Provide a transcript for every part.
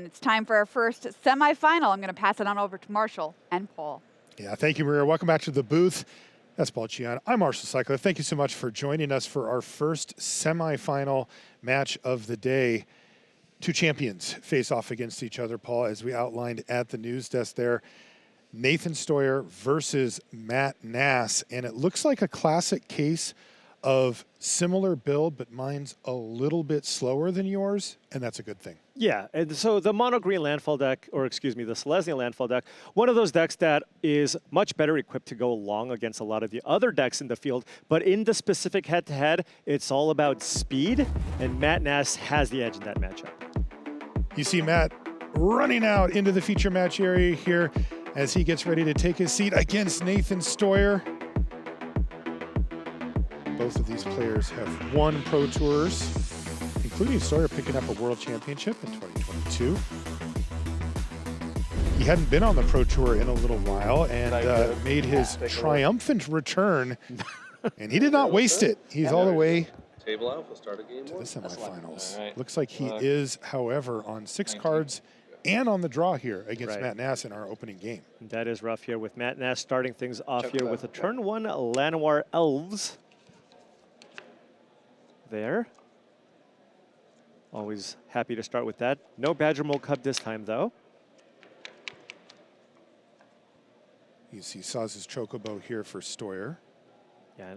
It's time for our first semifinal. I'm going to pass it on over to Marshall and Paul. Yeah, thank you, Maria. Welcome back to the booth. That's Paul Gian. I'm Marshall Cycler. Thank you so much for joining us for our first semifinal match of the day. Two champions face off against each other, Paul, as we outlined at the news desk there. Nathan Steuer versus Matt Nass. And it looks like a classic case of similar build, but mine's a little bit slower than yours, and that's a good thing. Yeah, and so the mono green landfall deck, or excuse me, the Selesnya landfall deck, one of those decks that is much better equipped to go long against a lot of the other decks in the field, but in the specific head-to-head, it's all about speed, and Matt Nass has the edge in that matchup. You see Matt running out into the feature match area here as he gets ready to take his seat against Nathan Steuer. Both of these players have won Pro Tours, including Steuer picking up a World Championship in 2022. He hadn't been on the Pro Tour in a little while and made his triumphant return, and he did not waste it. He's all the way Table out, we'll start a game to the semifinals. Right. Looks like he is, however, on 6 cards and on the draw here against Matt Nass in our opening game. That is rough here with Matt Nass starting things off here with a turn 1 Llanowar Elves. There. Always happy to start with that. No Badger Mold Cup this time, though. You see Saz's Chocobo here for Steuer. Yeah.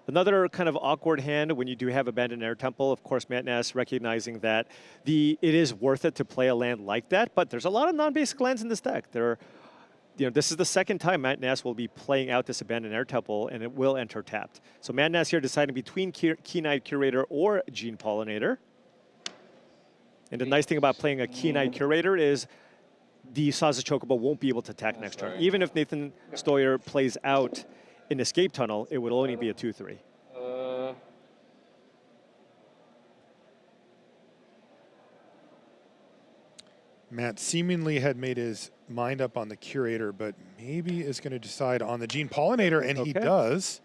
Another kind of awkward hand when you do have Abandoned Air Temple. Of course, Matt Nass recognizing that it is worth it to play a land like that, but there's a lot of non-basic lands in this deck. This is the second time Matt Nass will be playing out this Abandoned Air Temple, and it will enter tapped. So Matt Nass here deciding between Keen-Eyed Curator or Gene Pollinator. And the nice thing about playing a Keen-Eyed Curator is the Saz's Chocobo won't be able to attack next turn. Even if Nathan Steuer plays out an Escape Tunnel, it would only be a 2/3. Matt seemingly had made his mind up on the Curator, but maybe is going to decide on the Gene Pollinator, and he does.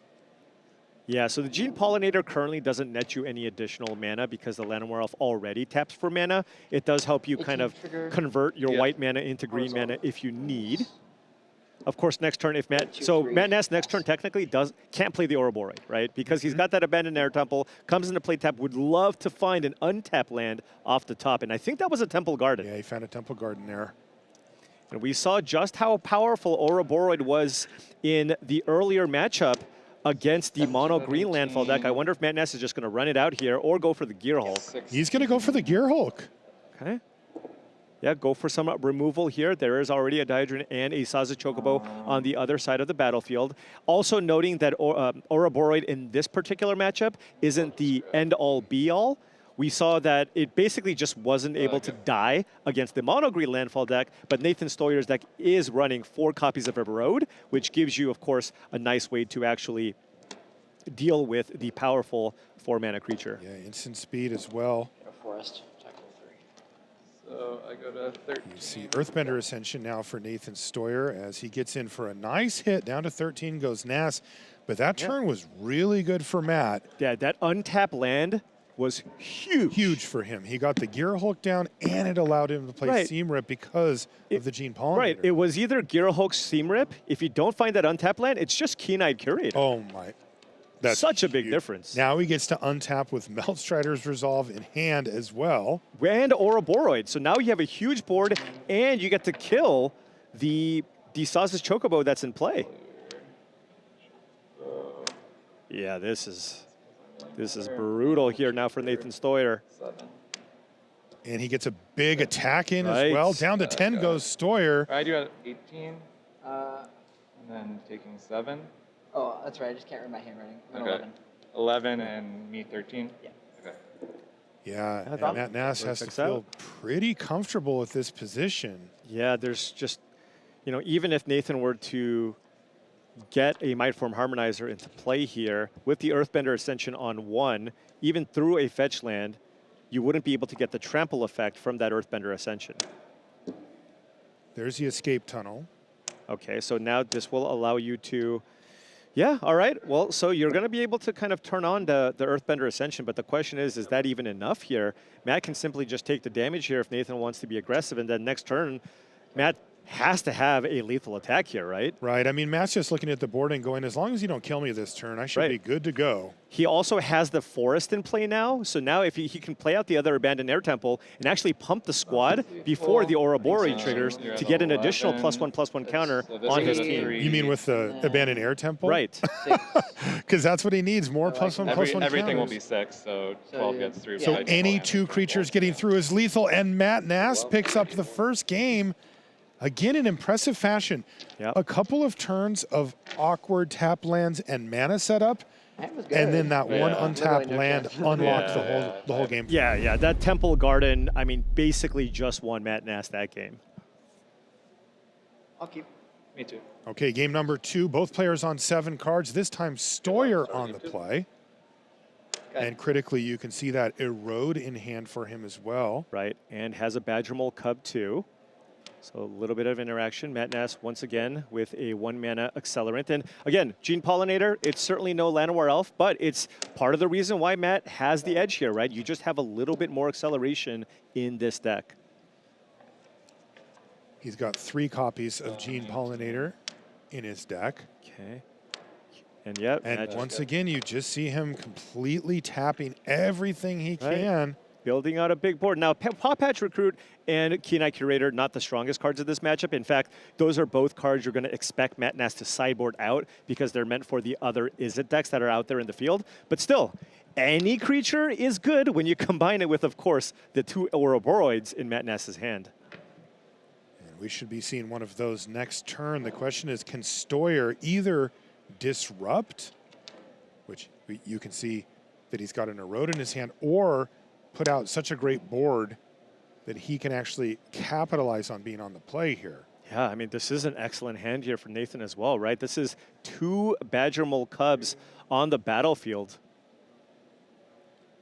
Yeah, so the Gene Pollinator currently doesn't net you any additional mana because the Llanowar Elf already taps for mana. It does help you kind of convert your white mana into green mana if you need. Of course, next turn, if Matt Nass next turn technically can't play the Ouroboros, right? Because he's got that Abandoned Air Temple, comes into play tap, would love to find an untapped land off the top, and I think that was a Temple Garden. Yeah, he found a Temple Garden there. And we saw just how powerful Ouroboros was in the earlier matchup against the mono green landfall deck. I wonder if Matt Nass is just going to run it out here or go for the Gear Hulk. He's going to go for the Gear Hulk. Okay. Yeah, go for some removal here. There is already a Daedrin and a Saz's Chocobo on the other side of the battlefield. Also noting that Ouroboros in this particular matchup isn't the end-all, be-all. We saw that it basically just wasn't able to die against the mono green landfall deck, but Nathan Steuer's deck is running 4 copies of Road, which gives you, of course, a nice way to actually deal with the powerful 4-mana creature. Yeah, instant speed as well. Forest. So I go to 13. You see Earthbender Ascension now for Nathan Steuer as he gets in for a nice hit. Down to 13 goes Nass, but that turn was really good for Matt. Yeah, that untapped land was huge. Huge for him. He got the Gear Hulk down, and it allowed him to play Seam Rip because of the Gene Pollinator. Right, it was either Gear Hulk, Seam Rip. If you don't find that untapped land, it's just Keen-Eyed Curator. Oh my. That's such a big difference. Now he gets to untap with Meltstrider's Resolve in hand as well. And Ouroboros. So now you have a huge board, and you get to kill the Saz's Chocobo that's in play. Yeah, this is brutal here now for Nathan Steuer. And he gets a big attack in as well. Down to 10 goes Steuer. I do have 18, and then taking 7. Oh, that's right. I just can't read my handwriting. I'm Okay. 11. 11 and me 13? Yeah. Okay. Yeah, and Matt Nass has to feel pretty comfortable with this position. Yeah, there's just, even if Nathan were to get a Mindform Harmonizer into play here with the Earthbender Ascension on 1, even through a fetch land, you wouldn't be able to get the trample effect from that Earthbender Ascension. There's the Escape Tunnel. Okay, so now this will allow you to Yeah, all right. Well, so you're going to be able to kind of turn on the Earthbender Ascension, but the question is that even enough here? Matt can simply just take the damage here if Nathan wants to be aggressive, and then next turn, Matt has to have a lethal attack here, right? Right. I mean, Matt's just looking at the board and going, as long as you don't kill me this turn, I should be good to go. He also has the forest in play now, so now if he can play out the other abandoned air temple and actually pump the squad before the Ouroboros triggers to get an additional +1/+1 counter on his team. You mean with the abandoned air temple? Right. Because that's what he needs, more +1/+1 Everything will counters. be 6, so 12 gets through. So any 2 creatures getting through is lethal, and Matt Nass picks up the first game. Again, in impressive fashion. Yep. A couple of turns of awkward tap lands and mana setup, and then that one untapped land unlocked the whole game. Yeah, that Temple Garden, I mean, basically just won Matt Nass that game. I'll keep. Me too. Okay, game number 2, both players on 7 cards. This time Steuer on the play. And critically, you can see that erode in hand for him as well. Right, and has a Badger Mole Cub too. So a little bit of interaction. Matt Nass once again with a 1-mana accelerant. And again, Gene Pollinator, it's certainly no Llanowar Elf, but it's part of the reason why Matt has the edge here, right? You just have a little bit more acceleration in this deck. He's got 3 copies of Gene Pollinator in his deck. Okay. And yep. And once again, you just see him completely tapping everything he can. Building out a big board. Now, Paw Patch Recruit and Keen Eye Curator, not the strongest cards of this matchup. In fact, those are both cards you're going to expect Matt Nass to sideboard out because they're meant for the other Izzet decks that are out there in the field. But still, any creature is good when you combine it with, of course, the 2 Ouroboros in Matt Nass's hand. And we should be seeing one of those next turn. The question is, can Steuer either disrupt, which you can see that he's got an erode in his hand, or put out such a great board that he can actually capitalize on being on the play here. Yeah, I mean, this is an excellent hand here for Nathan as well, right? This is 2 Badger Mole Cubs on the battlefield.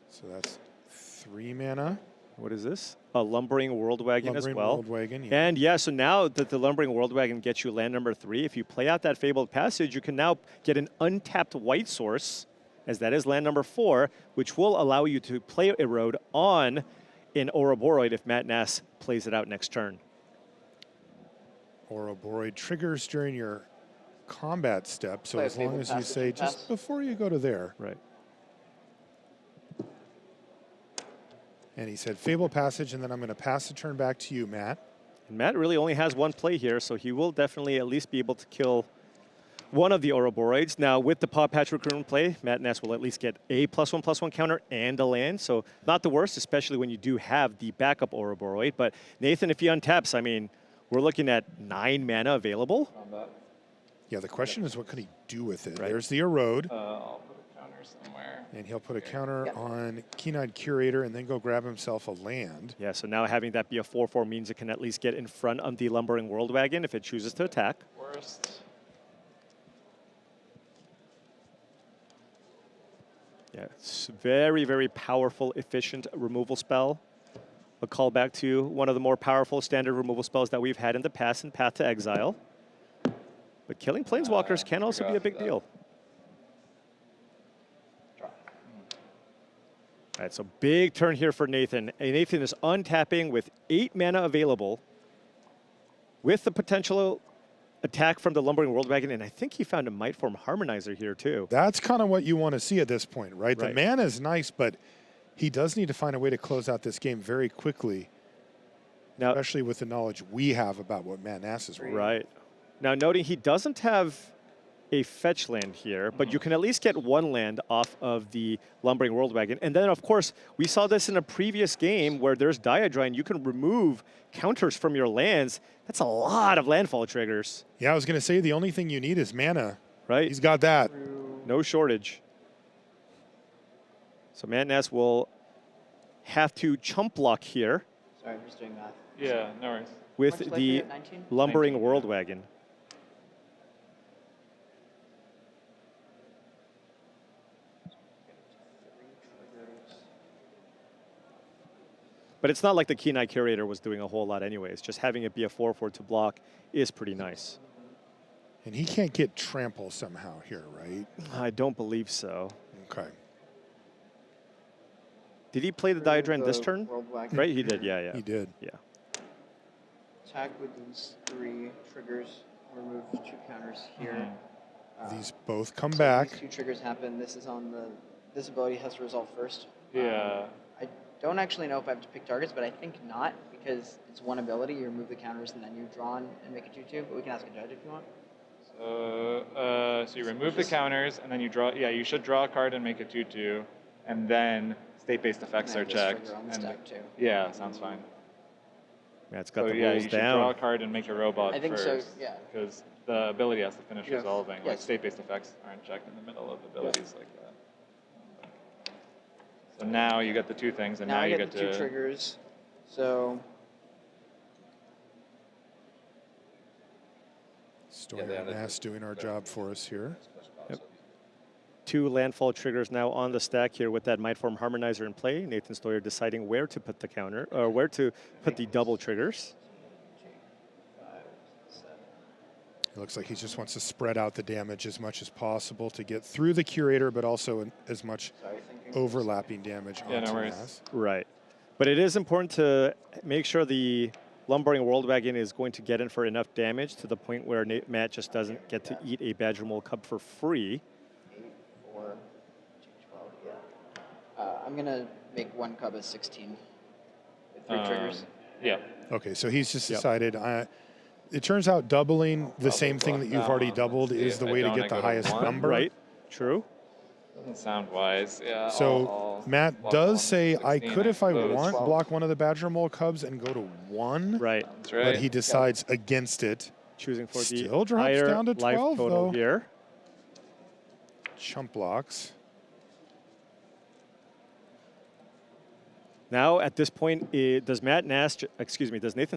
So that's 3 mana. What is this? A Lumbering World Wagon as well. World Wagon, yeah. And yeah, so now that the Lumbering World Wagon gets you land number 3, if you play out that Fabled Passage, you can now get an untapped white source, as that is land number 4, which will allow you to play Erode on an Ouroboros if Matt Nass plays it out next turn. Ouroboros triggers during your combat step, so Play a as long Fabled as you Passage say, and just pass. before you go to there. Right. And he said, Fabled Passage, and then I'm going to pass the turn back to you, Matt. And Matt really only has 1 play here, so he will definitely at least be able to kill one of the Ouroboros. Now, with the Paw Patch Recruitment play, Matt Nass will at least get a +1/+1 counter and a land, so not the worst, especially when you do have the backup Ouroboros. But Nathan, if he untaps, I mean, we're looking at 9 mana available. Yeah, the question is, what could he do with it? Right. There's the erode, I'll put a counter somewhere. and he'll put a counter on Keen-Eyed Curator and then go grab himself a land. Yeah, so now having that be a 4/4 means it can at least get in front of the Lumbering World Wagon if it chooses to attack. Worst. Yeah, it's very, very powerful, efficient removal spell. A callback to one of the more powerful standard removal spells that we've had in the past in Path to Exile. But killing Planeswalkers can also be a big deal. All right, so big turn here for Nathan. And Nathan is untapping with 8 mana available with the potential attack from the Lumbering World Wagon, and I think he found a Might Form Harmonizer here too. That's kind of what you want to see at this point, right? The mana is nice, but he does need to find a way to close out this game very quickly, Now, especially with the knowledge we have about what Matt Nass is running. right. Now, noting he doesn't have a fetch land here, but you can at least get 1 land off of the Lumbering World Wagon. And then, of course, we saw this in a previous game where there's Diadra, and you can remove counters from your lands. That's a lot of landfall triggers. Yeah, I was going to say the only thing you need is mana. Right. He's got that. No shortage. So Matt Nass will have to chump block here Sorry, I'm just doing math. Yeah, no worries. with Much like the at 19? Lumbering 19, World yeah. Wagon. But it's not like the Keen Eye Curator was doing a whole lot anyways. Just having it be a 4/4 to block is pretty nice. And he can't get trample somehow here, right? I don't believe so. Okay. Did he play the Diadrain this turn? World Wagon. Right, he did. Yeah, yeah. He did. Yeah. Attack with these 3 triggers. Remove 2 counters here. These both come So back. These 2 triggers happen. This is on the. This ability has to resolve first. Yeah. I don't actually know if I have to pick targets, but I think not because it's one ability. You remove the counters and then you draw and make a 2/2. But we can ask a judge if you want. So you remove the counters, and then you draw. Yeah, you should draw a card and make a 2/2, and then state-based effects And are this checked. trigger on the And stack too. yeah, sounds fine. Yeah, it's got So the yeah, you rules should draw a down. card and make a robot I think first. so. Yeah. Because the ability has to finish Yeah. resolving. Like Yes. state-based effects aren't checked in the middle of abilities like that. So now you get the 2 things, and now I you get get the 2 to. triggers. So Steuer they and have Nass doing our job for us here. 2 landfall triggers now on the stack here with that Mindform Harmonizer in play. Nathan Steuer deciding where to put the counter, or where to put the double triggers. It looks like he just wants to spread out the damage as much as possible to get through the Curator, but also as much overlapping damage Yeah, no onto worries. Nass. Right. But it is important to make sure the Lumbering World Wagon is going to get in for enough damage to the point where Matt just doesn't get to eat a Badger Mole Cub for free. 8, 4, 2, 12. Yeah. I'm gonna make 1 cub as 16 with 3 triggers. Yeah. Okay, so he's just Yep. decided. It turns out doubling the Probably same thing that block you've that already one. doubled Let's see is if the I way to don't, get I the go to highest 1. number. Right. True. Doesn't sound wise. Yeah. So I'll Matt block does one, say, I 16, could, if I suppose. want, block one of the Badger Mole Cubs and go to 1. Right. That's right. But he decides against it. Choosing for the Still drops higher down to life 12, total though. here. Chump blocks. Now, at this point, does Nathan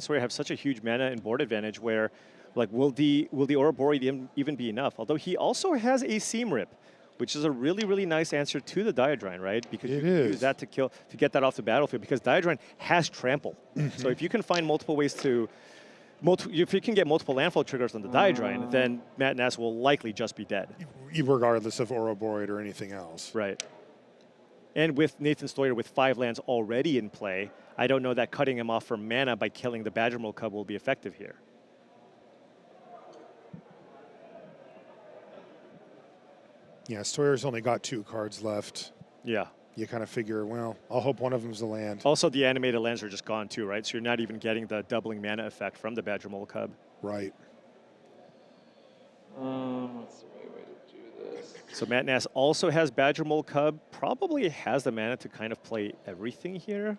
Steuer have such a huge mana and board advantage where, like, will the Ouroboros even be enough? Although he also has a Seam Rip, which is a really, really nice answer to the Diadrain, right? Because you It can is. use that to get that off the battlefield, because Diadrain has trample. So if you can find multiple ways to, if you can get multiple landfall triggers on the Diadrain, then Matt Nass will likely just be dead. Regardless of Ouroboros or anything else. Right. And with Nathan Steuer with 5 lands already in play, I don't know that cutting him off from mana by killing the Badger Mole Cub will be effective here. Yeah, Steuer's only got 2 cards left. Yeah. You kind of figure, well, I'll hope one of them's a land. Also, the animated lands are just gone too, right? So you're not even getting the doubling mana effect from the Badger Mole Cub. Right. What's the right way to do this? So Matt Nass also has Badger Mole Cub, probably has the mana to kind of play everything here.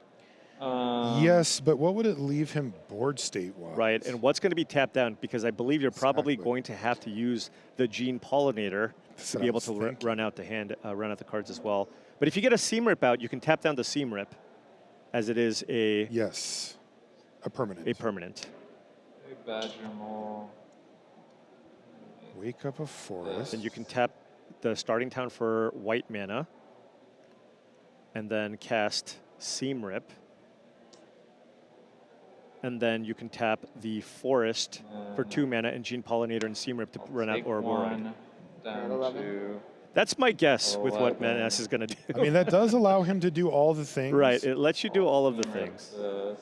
Yes, but what would it leave him board state-wise? Right, and what's going to be tapped down? Because I believe you're probably Exactly. going to have to use the Gene Pollinator That's to what be I able was to thinking. run out the cards as well. But if you get a Seam Rip out, you can tap down the Seam Rip, as it is a Yes. A permanent. permanent. Big Badger Mole. Wake up a forest. Then you can tap the starting town for white mana, and then cast Seam Rip. And then you can tap the forest for 2 mana and Gene Pollinator and Seam Rip to run out Take Ouroboros. 1 down 11. to. That's my guess with what 11. Nass is going to do. I mean, that does allow him to do all the things. Right, it lets you do all of the Seam Rip things. this.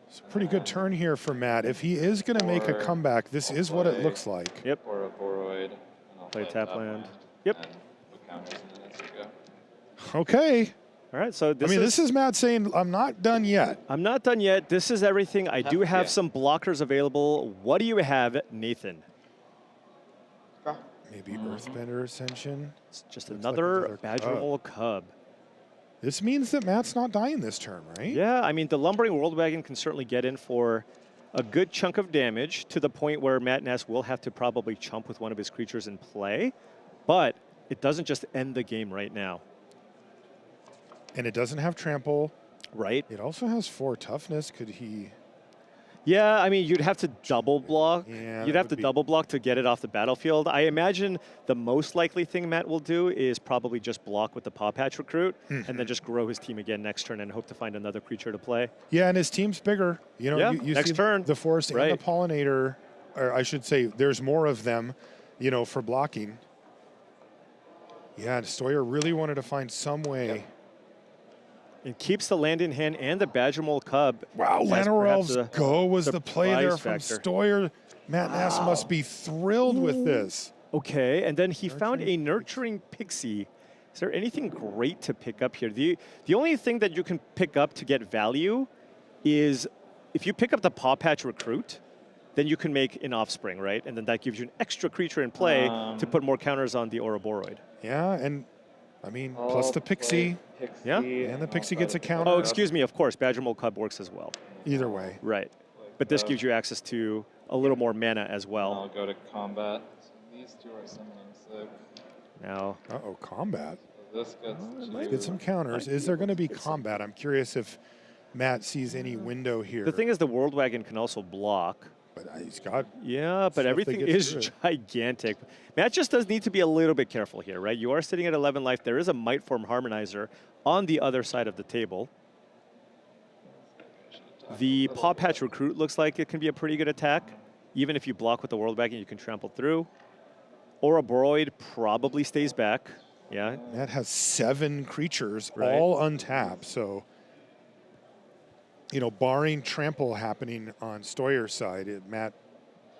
It's a pretty good turn here for Matt. If he is going to make a Or comeback, this is what it play- looks like. Yep. Or a Boroid. And I'll Play play tap land. Yep. And put counters and then that's it go. Okay. All right, so This is Matt saying, I'm not done yet. I'm not done yet. This is everything. I do have Yeah. some blockers available. What do you have, Nathan? Draw. Maybe Earthbender Ascension. It's just Looks like another another Badger cub. Mole Cub. This means that Matt's not dying this turn, right? Yeah, I mean, the Lumbering World Wagon can certainly get in for a good chunk of damage to the point where Matt Nass will have to probably chump with one of his creatures in play. But it doesn't just end the game right now. And it doesn't have trample. Right? It also has 4 toughness. Could he? Yeah, I mean, you'd have to double block. Yeah, You'd that have to would be- double block to get it off the battlefield. I imagine the most likely thing Matt will do is probably just block with the Paw Patch Recruit and then just grow his team again next turn and hope to find another creature to play. Yeah, and his team's bigger. You know, Yeah, you next see turn. the forest Right. and the pollinator. or I should say, there's more of them, you know, for blocking. Yeah, and Steuer really wanted to find some way. It keeps the land in hand and the Badger Mole Cub. Wow, as Llanowar perhaps Elves a go was the play there surprise from factor. Steuer. Matt Nass must be thrilled with this. Okay, and then he found a Nurturing Nurturing Pixie. Is there anything great to pick up here? The only thing that you can pick up to get value is if you pick up the Paw Patch Recruit, then you can make an Offspring, right? And then that gives you an extra creature in play to put more counters on the Ouroboros. Yeah, and I mean, plus the Pixie. Yeah. And the Pixie gets a counter. Oh, excuse me, of course, Badger Mole Cub works as well. Either way. Right. But this gives you access to a little more mana as I'll well. go to combat. So these two are summoning 6. Now, Uh-oh, combat. So this gets Let's to get some counters. Is there going to be combat? I'm curious if Matt sees any window here. the thing is the World Wagon can also block. But he's got, Yeah, but Stuff that everything gets is through it. gigantic. Matt just does need to be a little bit careful here, right? You are sitting at 11 life. There is a Might Form Harmonizer on the other side of the table. The Paw Patch Recruit looks like it can be a pretty good attack. Even if you block with the World Wagon, you can trample through. Ouroboros probably stays back. Yeah, Matt has 7 creatures, Right. all untapped. So, you know, barring trample happening on Steuer's side, Matt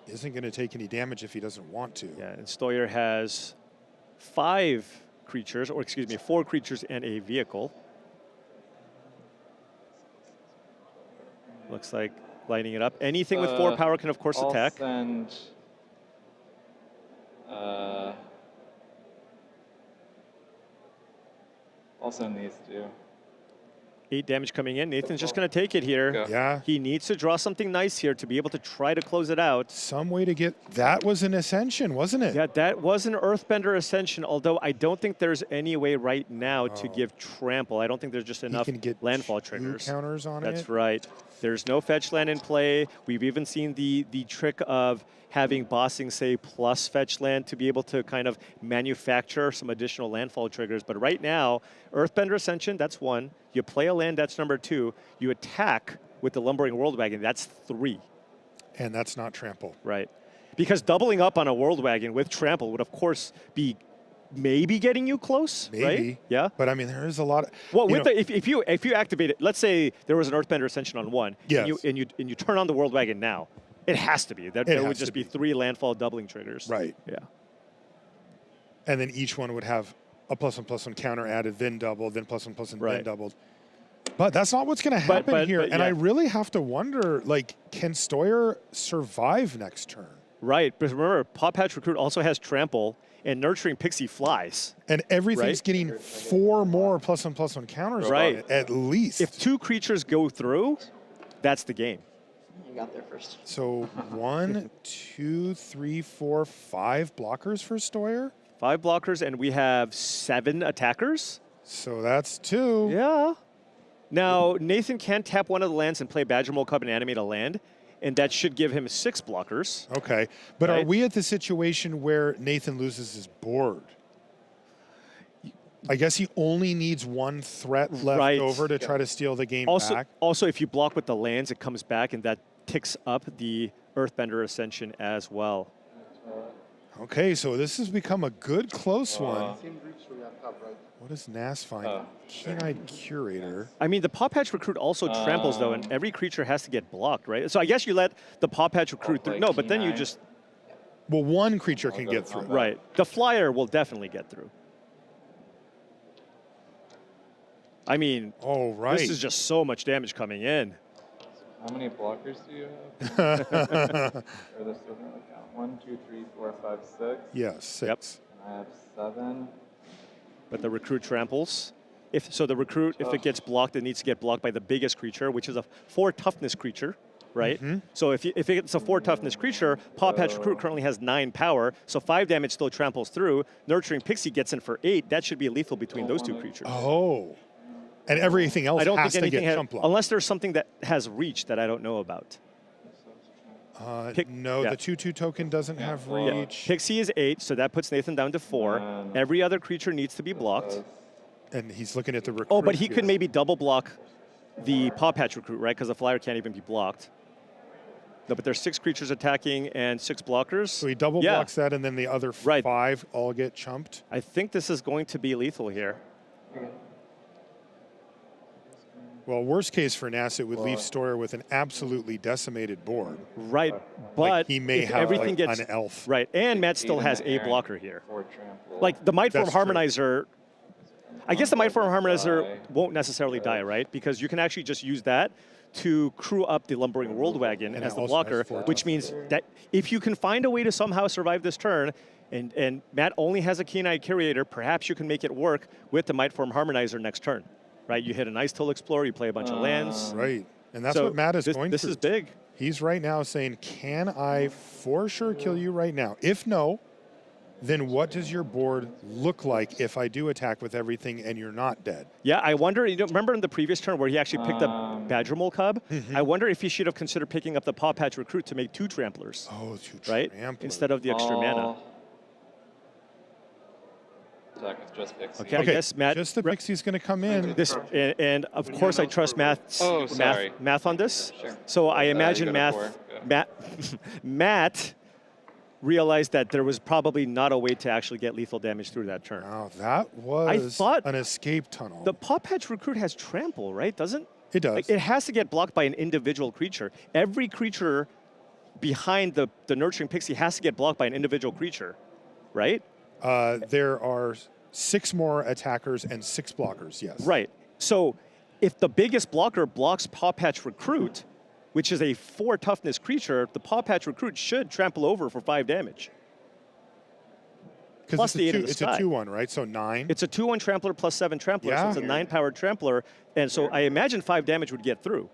isn't going to take any damage if he doesn't want to. yeah. And Steuer has 5 creatures, or excuse me, 4 creatures and a vehicle. Looks like lighting it up. Anything with 4 power can, of course, I'll attack. Send, I'll send these two. 8 damage coming in. Nathan's just going to take it here. Go. Yeah, He needs to draw something nice here to be able to try to close it out. some way to get, that was an Ascension, wasn't it? Yeah, that was an Earthbender Ascension, although I don't think there's any way right now to give Trample. I don't think there's just He enough can get landfall 2 triggers. counters on That's it. right. There's no fetch land in play. We've even seen the trick of having bossing say plus fetch land to be able to kind of manufacture some additional landfall triggers. But right now, Earthbender Ascension, that's 1. You play a land, that's number 2. You attack with the Lumbering World Wagon, that's 3. And that's not trample. Right. Because doubling up on a World Wagon with Trample would, of course, be maybe getting you close, Maybe. right? Yeah. But I mean, there is a lot of. Well, you with know, the, if you activate it, let's say there was an Earthbender Ascension on 1, Yes. and you turn on the World Wagon now, it has to be. There has would to just be be. 3 landfall doubling triggers. Right. Yeah. And then each one would have a +1/+1 counter added, then doubled, then +1/+1, then Right. doubled. But that's not what's going to happen here. but And I yeah. really have to wonder, like, can Steuer survive next turn? Right. But remember, Paw Patch Recruit also has Trample, and Nurturing Pixie flies. And everything's Right. getting 4 more +1/+1 counters on Right. it, at least. If 2 creatures go through, that's the game. You got there first. So 1, 2, 3, 4, 5 blockers for Steuer. 5 blockers, and we have 7 attackers. So that's 2. Yeah. Now, Nathan can tap one of the lands and play Badger Mole Cub and animate a land, and that should give him 6 blockers. Okay. But are Right. we at the situation where Nathan loses his board? I guess he only needs 1 threat left Right. over to try to steal the game Also, back. also, if you block with the lands, it comes back, and that ticks up the Earthbender Ascension as well. Okay, so this has become a good close one. Same reach we have top right. What does Nass find? Oh, Keen-eyed Curator. I mean, the Paw Patch Recruit also tramples, though, and every creature has to get blocked, right? So I guess you let the Paw Patch Recruit through. play No, but then you Keen-Eye. just, Well, 1 creature can go get to through. combat. right. The Flyer will definitely get through. I mean, Oh, right. this is just so much damage coming in. How many blockers do you have? Or this doesn't really count. 1, 2, 3, 4, 5, 6. Yes, 6. I have 7. But the Recruit tramples. So the Recruit, if it gets blocked, it needs to get blocked by the biggest creature, which is a 4 toughness creature, right? So if it's a 4 toughness creature, Paw Patch Recruit currently has 9 power, so 5 damage still tramples through. Nurturing Pixie gets in for 8. That should be lethal between those 2 creatures. Oh. And everything else I don't has think to anything get has, jump blocked. unless there's something that has reach that I don't know about. No, yeah. the 2/2 token doesn't have well, reach. Pixie is 8, so that puts Nathan down to 4. Every other creature needs to be blocked. And he's looking at the recruit. Oh, but he could here. maybe double block the Paw Patch Recruit, right? Because the Flyer can't even be blocked. No, but there's 6 creatures attacking and 6 blockers. So he double Yeah. blocks that, and then the other Right. 5 all get chumped. I think this is going to be lethal here. You're good. Well, worst case for Nass, it would leave Well- Steuer with an absolutely decimated board. Right, but Like, he may if have everything like, gets an elf. right, and Matt still Eight in has the a air and blocker here. 4 trample. Like the Might Form That's true. Harmonizer, I guess the Might Form Harmonizer Die. won't necessarily die, right? Because you can actually just use that to crew up the Lumbering World Wagon And as it the also blocker, has 4 which means that if you can find a way to somehow survive this turn, and Matt only has a Keen-Eyed Curator, perhaps you can make it work with the Might Form Harmonizer next turn, right? You hit an Ice Till Explorer, you play a bunch of lands. Right. And that's So what Matt is going This through. is big. He's right now saying, can I for sure kill you right now? If no, then what does your board look like if I do attack with everything and you're not dead? Yeah, I wonder, remember in the previous turn where he actually picked up Badger Mole Cub? Mm-hmm. I wonder if he should have considered picking up the Paw Patch Recruit to make 2 Tramplers, Oh, to right? trample. Instead of the extra mana. Attack with just Pixie. Okay, I guess Matt. Just the Pixie's going to come in. This and of course I trust Matt's Oh, sorry. math on this. Sure. So I imagine you got a Matt 4. Go. Matt realized that there was probably not a way to actually get lethal damage through that turn. Wow, that was thought an escape tunnel. The Paw Patch Recruit has trample, right? Doesn't It does. Like, it has to get blocked by an individual creature. Every creature behind the Nurturing Pixie has to get blocked by an individual creature, right? There are 6 more attackers and 6 blockers, yes. Right. So if the biggest blocker blocks Paw Patch Recruit, which is a 4 toughness creature, the Paw Patch Recruit should trample over for 5 damage. Because Plus the 8 in the it's a sky. 2-1, right? So 9. It's a 2/1 Trampler plus 7 Trampler, so Yeah. it's a 9-powered Trampler, and so I imagine 5 damage would get through.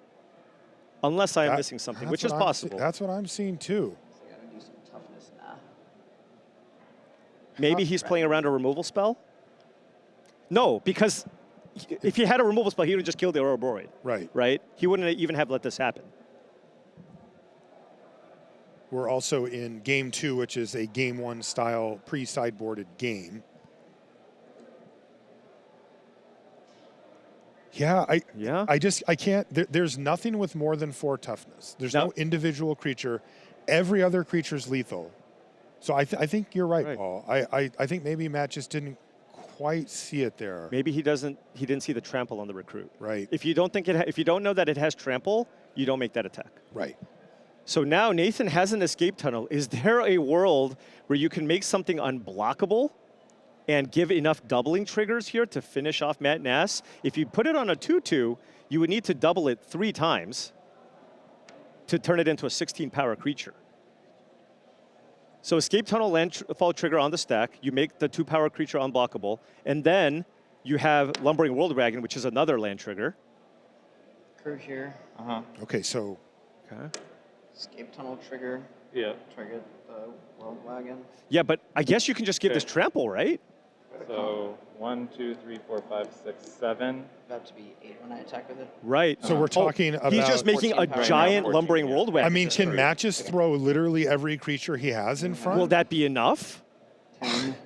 Unless I am That- missing something, that's which is what I'm possible. that's what I'm seeing too. So you gotta do some toughness now. Maybe he's playing around a removal spell? No, because if he had a removal spell, he would have just killed the Ouroborean, Right. right? He wouldn't even have let this happen. We're also in game 2, which is a game 1 style pre-sideboarded game. Yeah, I can't. There's nothing with more than 4 toughness. There's no individual creature. Every other creature's lethal. So I think you're right, Paul. I think maybe Matt just didn't quite see it there. Maybe he didn't see the trample on the recruit. Right. If you don't think if you don't know that it has trample, you don't make that attack. Right. So now Nathan has an escape tunnel. Is there a world where you can make something unblockable and give enough doubling triggers here to finish off Matt Nass? If you put it on a 2/2, you would need to double it 3 times to turn it into a 16-power creature. So escape tunnel landfall trigger on the stack. You make the 2-power creature unblockable, and then you have Lumbering World Wagon, which is another land trigger. Crew here. Okay, so Okay. Escape tunnel trigger. Yeah. Trigger the world wagon. Yeah, but I guess you can just give this trample, right? So 1, 2, 3, 4, 5, 6, 7. About to be 8 when I attack with it. Right. So we're talking about. He's just making a 14 power. giant 14, Lumbering yeah. World Wagon. I mean, can Matt just throw literally every creature he has in front? Will that be enough? 10.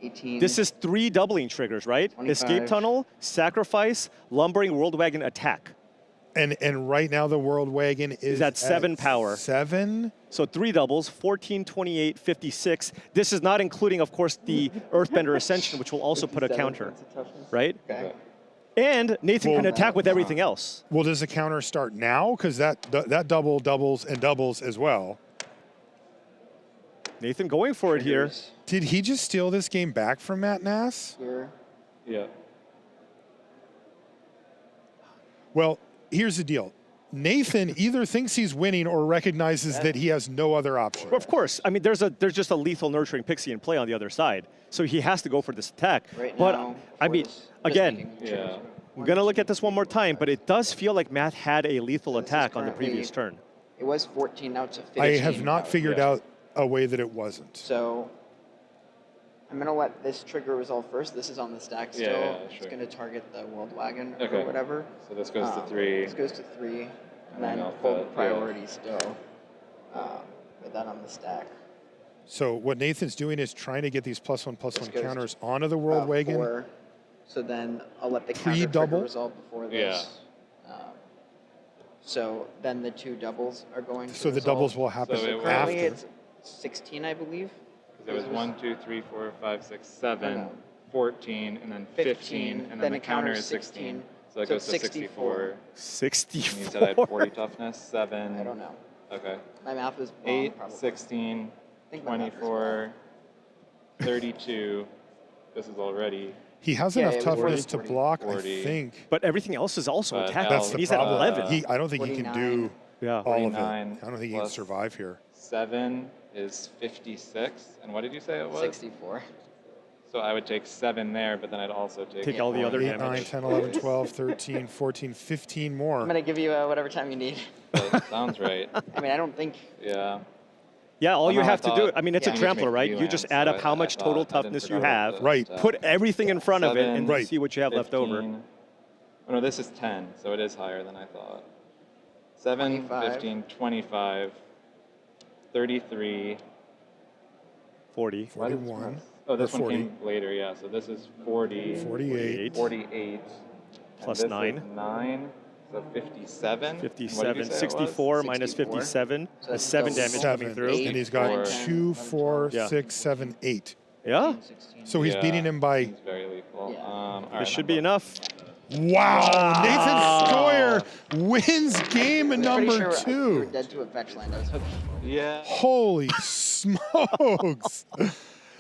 18. This is 3 doubling triggers, right? 25. Escape tunnel, sacrifice, Lumbering World Wagon, attack. And right now the World Wagon is at 7 power. 7. So 3 doubles, 14, 28, 56. This is not including, of course, the Earthbender Ascension, which will also put a 57 counter, points of toughness. right? Okay. And Nathan can attack with everything else. Well, does the counter start now? Because that doubles and doubles as well. Nathan going for it here. Triggers Did he just steal this game back from Matt Nass? Here. Yeah. Well, here's the deal. Nathan either thinks he's winning or recognizes that he has no other option. Of course. I mean, there's just a lethal Nurturing Pixie in play on the other side. So he has to go for this attack. Right But, now, I for mean, this again, making Yeah. triggers. I'm going to look at this one more time, but it does feel like Matt had a lethal This is attack on the currently- previous turn. It was 14, now it's a 15. I have not power. figured Yeah. out a way that it wasn't. So I'm going to let this trigger resolve first. This is on the stack Yeah, still. yeah, It's sure. going to target the world wagon Okay. or whatever. So this goes to Um, 3. This goes to 3. And And then then full alpha, yeah. priority still. With that on the stack. So what Nathan's doing is trying to get these +1/+1 This goes counters onto the World Wagon. 4. So then I'll let the counter Pre-double? trigger resolve before Yeah. this. So then the 2 doubles are going to So the result. doubles will happen So it was- Currently after. it's 16, I believe. Because it was 1, 2, 3, 4, 5, 6, 7, no. 14, and then 15, and then the counter is 16. So it goes to 64. 64. And you said I had 40 toughness, 7. I don't know. Okay. My math is wrong, 8, probably. 16, I think my math is 24, 32. This is already. He has Yeah, enough it was toughness 40, to block, 40. I think. But everything else is also But attack. That's Al- the He's problem. at 11. I don't think he can do 49. Yeah. all of it. 49 I don't think he can plus survive here. 7 is 56. And what did you say it was? 64. So I would take 7 there, but then I'd also Take all the other 8, damage. 9, 10, 11, 12, 13, 14, 15 I'm more. going to give you whatever time you need. That sounds right. I mean, I don't think. Yeah. Yeah, all Oh, you no, I have to do, thought- I mean, it's Yeah. a You just trampler, make right? You VLANs, just add so up how I much thought- total I didn't toughness you forget about have. the Right. attack. Put everything in front of it and Right. see what you have left over. 15. Oh, no, this is 10, so it is higher than I thought. 7, 25. 15, 25, 33. 40. Why did 41. Oh, this or one 40. came later, yeah. So this is 40. 48. 48. Plus and this 9. Is 9. So 57. And what did you 57. say it was? 64 minus 64. 57. So That's that's 7 still damage 7. coming through. Eight. And he's got Four. 2, 4, Yeah. 6, 7, 8. Yeah. 16. So he's Yeah, beating him by. Seems very lethal. Yeah. All This right, should I'm be done. enough. Wow! Nathan Steuer wins game I'm pretty number sure we were 2. dead to a fetch land. I was hoping. Yeah. Holy smokes!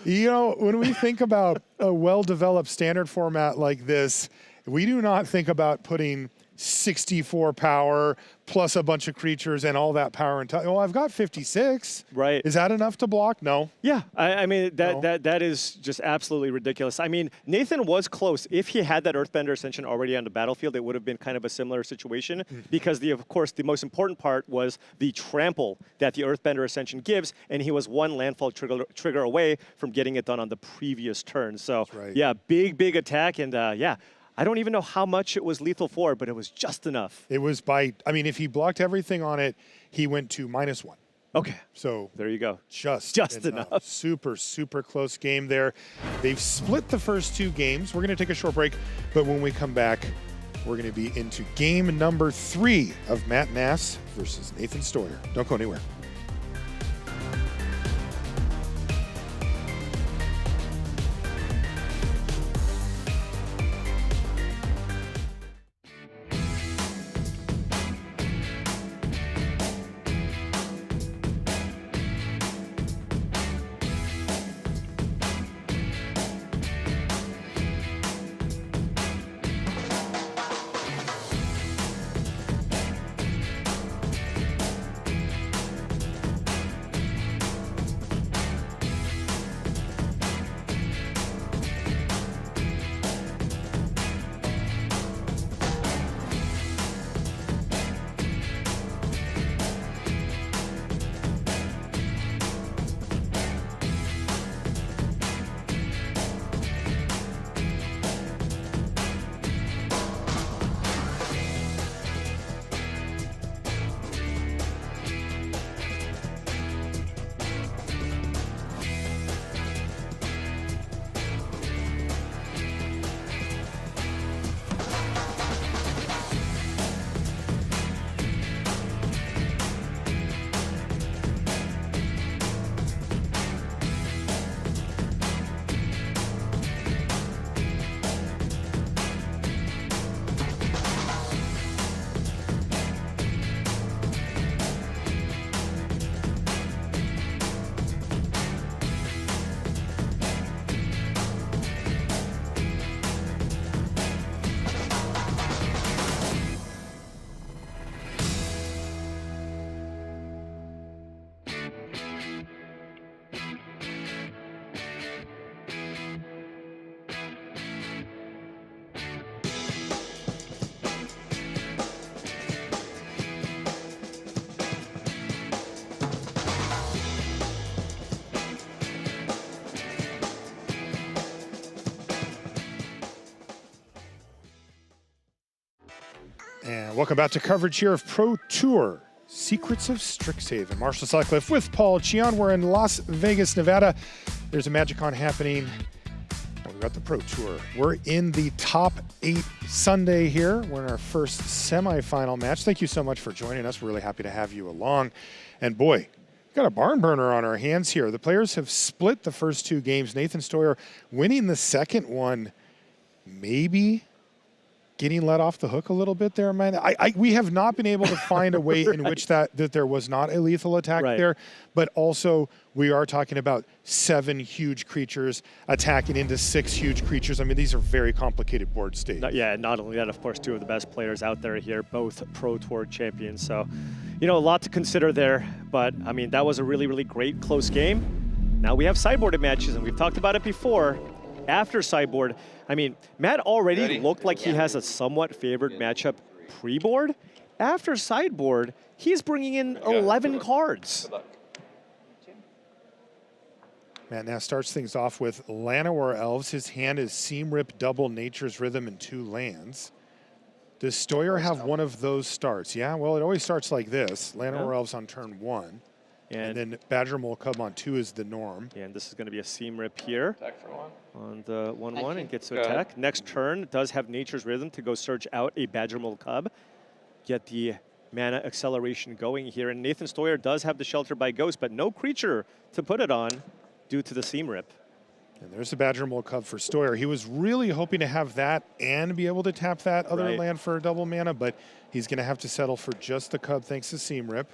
You know, when we think about a well-developed standard format like this, we do not think about putting 64 power plus a bunch of creatures and all that power and well, I've got 56. Right. Is that enough to block? No. Yeah, I mean No. that is just absolutely ridiculous. I mean, Nathan was close. If he had that Earthbender Ascension already on the battlefield, it would have been kind of a similar situation because of course the most important part was the trample that the Earthbender Ascension gives, and he was 1 landfall trigger away from getting it done on the previous turn. So right. yeah, big attack, and yeah. I don't even know how much it was lethal for, but it was just enough. It was by, I mean, if he blocked everything on it, he went to -1. Okay, So there you go. just enough. Super close game there. They've split the first 2 games. We're going to take a short break, but when we come back, we're going to be into game number 3 of Matt Nass versus Nathan Steuer. Don't go anywhere. And welcome back to coverage here of Pro Tour Secrets of Strixhaven. Marshall Sutcliffe with Paul Cheon. We're in Las Vegas, Nevada. There's a MagicCon happening We've got the Pro Tour. We're in the top 8 Sunday here. We're in our first semifinal match. Thank you so much for joining us. We're really happy to have you along. And boy, we've got a barn burner on our hands here. The players have split the first 2 games. Nathan Steuer winning the second one, maybe getting let off the hook a little bit there, man. We have not been able to find a way in which that there was not a lethal attack there, but also we are talking about 7 huge creatures attacking into 6 huge creatures. I mean, these are very complicated board states. Yeah, not only that, of course, 2 of the best players out there here, both Pro Tour champions. So, you know, a lot to consider there. But, I mean, that was a really, really great close game. Now we have sideboarded matches, and we've talked about it before. After sideboard, I mean, Matt already looked like he has a somewhat favored matchup pre-board. After sideboard, he's bringing in 11 cards. Matt Nass starts things off with Llanowar Elves. His hand is Seam Rip, Double, Nature's Rhythm, and 2 lands. Does Steuer have one of those starts? Yeah, well, it always starts like this. Llanowar Elves on turn 1. And then Badger Mole Cub on 2 is the norm. And this is going to be a Seam Rip here. Attack for 1. On the 1/1 and gets to attack. Next turn does have Nature's Rhythm to go search out a Badger Mole Cub. Get the mana acceleration going here. And Nathan Steuer does have the Shelter by Ghost, but no creature to put it on due to the Seam Rip. And there's the Badger Mole Cub for Steuer. He was really hoping to have that and be able to tap that other land for a double mana, but he's going to have to settle for just the Cub thanks to Seam Rip.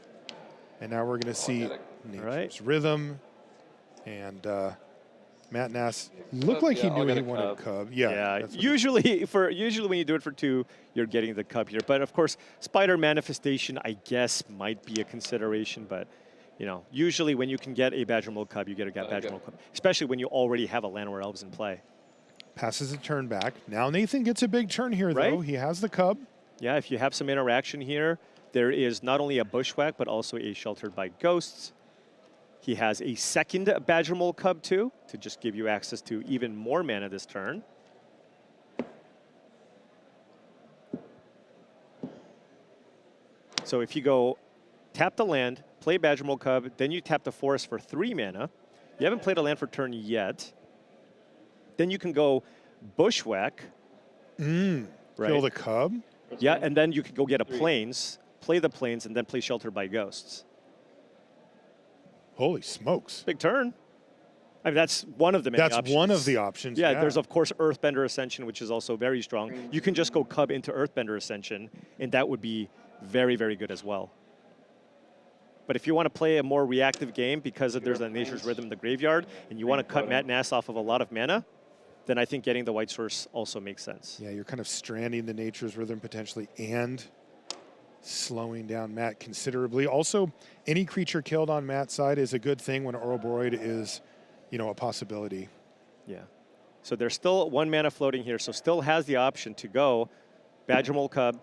And now we're going to see Nature's Rhythm and Matt Nass looked like he knew he wanted Cub. Yeah. Usually when you do it for 2, you're getting the Cub here. But of course, Spider Manifestation, I guess, might be a consideration. But you know, usually when you can get a Badger Mole Cub, you get a Badger Mole Cub, especially when you already have a Llanowar Elves in play. Passes a turn back. Now Nathan gets a big turn here, though. He has the Cub. Yeah, if you have some interaction here, there is not only a Bushwhack, but also a Sheltered by Ghosts. He has a second Badger Mole Cub, too, to just give you access to even more mana this turn. So if you go tap the land, play Badger Mole Cub, then you tap the forest for 3 mana. You haven't played a land for turn yet. Then you can go Bushwhack. Kill the Cub? Yeah, and then you can go get a Plains, play the Plains, and then play Shelter by Ghosts. Holy smokes. Big turn. I mean, that's one of the many options. That's one of the options. Yeah, there's, of course, Earthbender Ascension, which is also very strong. You can just go Cub into Earthbender Ascension, and that would be very, very good as well. But if you want to play a more reactive game because there's a Nature's Rhythm in the graveyard, and you want to cut Matt Nass off of a lot of mana, then I think getting the White Source also makes sense. Yeah, you're kind of stranding the Nature's Rhythm potentially and slowing down Matt considerably. Also, any creature killed on Matt's side is a good thing when Ouroboros is, you know, a possibility. Yeah. So there's still 1 mana floating here, so still has the option to go Badger Mole Cub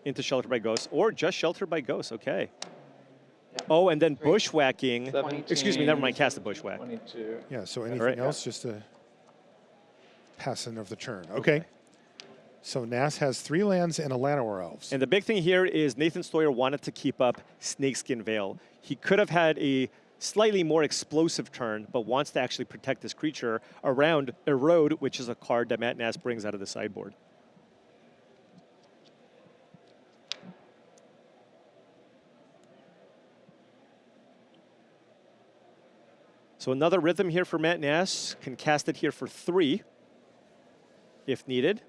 into Shelter by Ghost, or just Shelter by Ghost, okay. Oh, and then Bushwhacking. 17, excuse me, never mind, cast the Bushwhack. 22. Yeah, so anything else, just a passing of the turn. Okay. So Nass has 3 lands and a Llanowar Elves. And the big thing here is Nathan Steuer wanted to keep up Snakeskin Veil. He could have had a slightly more explosive turn, but wants to actually protect this creature around Erode, which is a card that Matt Nass brings out of the sideboard. So another Rhythm here for Matt Nass. Can cast it here for 3 if needed.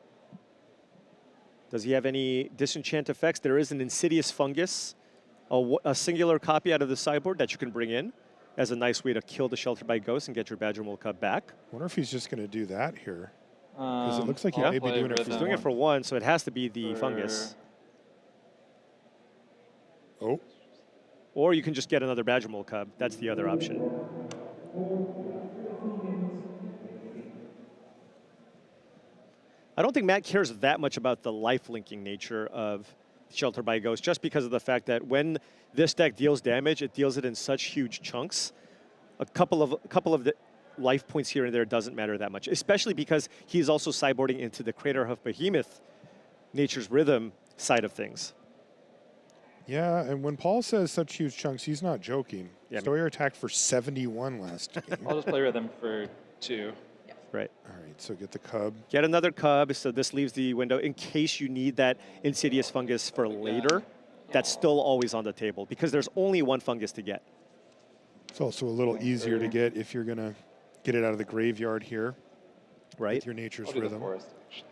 Does he have any disenchant effects? There is an Insidious Fungus, a singular copy out of the sideboard that you can bring in as a nice way to kill the Shelter by Ghost and get your Badger Mole Cub back. I wonder if he's just going to do that here. Because it looks like he may be doing it for He's doing it for 1, so it has to be the Fungus. Oh. Or you can just get another Badger Mole Cub. That's the other option. I don't think Matt cares that much about the life-linking nature of Shelter by Ghost, just because of the fact that when this deck deals damage, it deals it in such huge chunks. A couple of the life points here and there doesn't matter that much, especially because he's also sideboarding into the Craterhoof Behemoth Nature's Rhythm side of things. Yeah, and when Paul says such huge chunks, he's not joking. Yeah, Steuer attacked for 71 last game. I'll just play Rhythm for 2. Right. All right, so get the cub. Get another cub, so this leaves the window in case you need that insidious fungus for later. That's still always on the table because there's only one fungus to get. It's also a little easier to get if you're going to get it out of the graveyard here. Right. With your nature's I'll do the rhythm. forest, actually.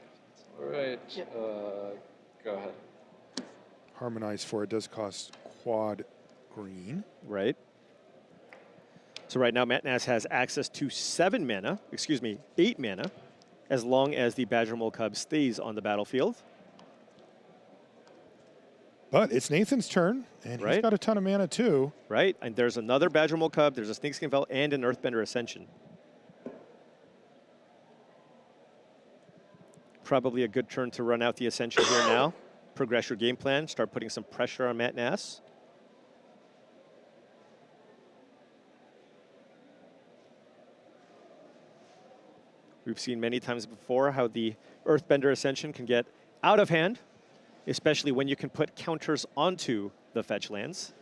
All right. Go ahead. Harmonize for it does cost quad green. Right. So right now, Matt Nass has access to 8 mana, as long as the Badger Mole Cub stays on the battlefield. But it's Nathan's turn, and he's got a ton of mana too. Right, and there's another Badger Mole Cub, there's a Snakeskin Veil, and an Earthbender Ascension. Probably a good turn to run out the Ascension here now. Progress your game plan, start putting some pressure on Matt Nass. We've seen many times before how the Earthbender Ascension can get out of hand, especially when you can put counters onto the fetch lands.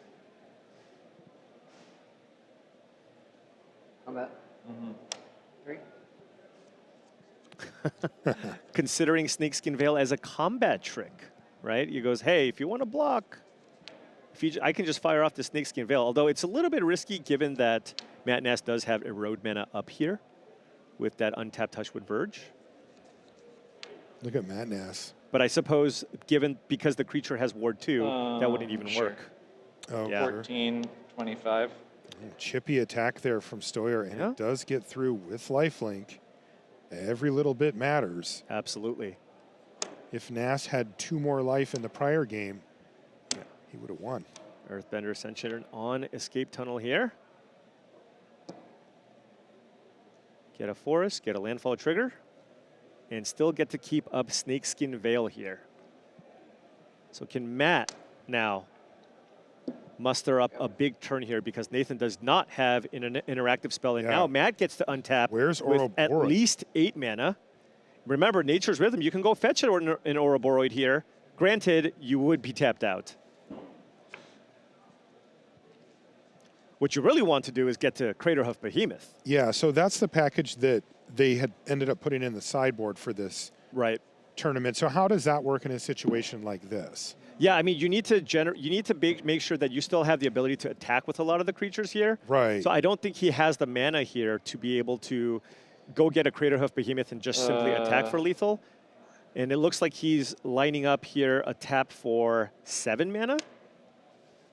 Combat. 3. Considering Snakeskin Veil as a combat trick, right? He goes, hey, if you want to block, I can just fire off the Snakeskin Veil, although it's a little bit risky given that Matt Nass does have Erode mana up here with that untapped Hushwood Verge. Look at Matt Nass. But I suppose, because the creature has Ward 2, that wouldn't even work. Oh, Yeah. 14, 25. Chippy attack there from Steuer, and it does get through with lifelink. Every little bit matters. Absolutely. If Nass had 2 more life in the prior game, he would have won. Earthbender Ascension on Escape Tunnel here. Get a forest, get a landfall trigger, and still get to keep up Snakeskin Veil here. So can Matt now muster up a big turn here because Nathan does not have an interactive spell, and now Matt gets to untap with at least 8 mana. Remember, Nature's Rhythm, you can go fetch an Ouroboros here. Granted, you would be tapped out. What you really want to do is get to Craterhoof Behemoth. Yeah, so that's the package that they had ended up putting in the sideboard for this tournament. So how does that work in a situation like this? Yeah, I mean, you need to make sure that you still have the ability to attack with a lot of the creatures here. Right. So I don't think he has the mana here to be able to go get a Craterhoof Behemoth and just simply attack for lethal. And it looks like he's lining up here a tap for 7 mana.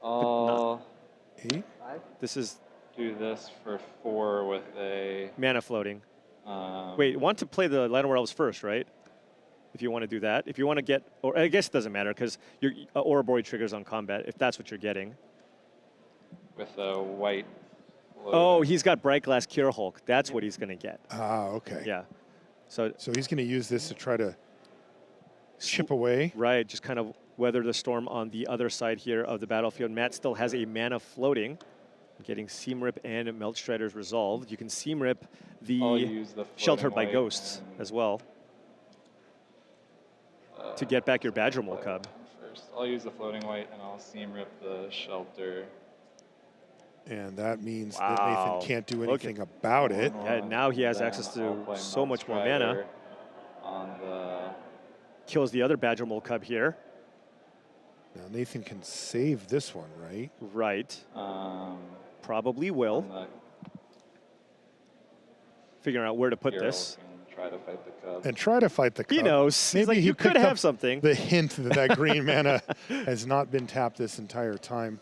8? This is do this for 4 with a mana floating. Wait, want to play the Llanowar Elves first, right? If you want to do that. If you want to get, or I guess it doesn't matter because your Ouroboros triggers on combat if that's what you're getting. with a white. Oh, he's got Bright Glass Cure Hulk. That's what he's going to get. Ah, okay. Yeah. So he's going to use this to try to chip away. Right, just kind of weather the storm on the other side here of the battlefield. Matt still has a mana floating, getting Seam Rip and Meltstriders resolved. You can Seam Rip the Sheltered by Ghosts as well to get back your Badger Mole Cub. First, I'll use the floating white and I'll Seam Rip the Shelter. And that means that Nathan can't do anything about it. Yeah, now he has access to so much more mana. Kills the other Badger Mole Cub here. Now Nathan can save this one, right? Right. Probably will. Figuring out where to put this. Try to fight the cub. And try to fight the cub. He knows. Maybe He's like, you could have something. The hint that that green mana has not been tapped this entire time.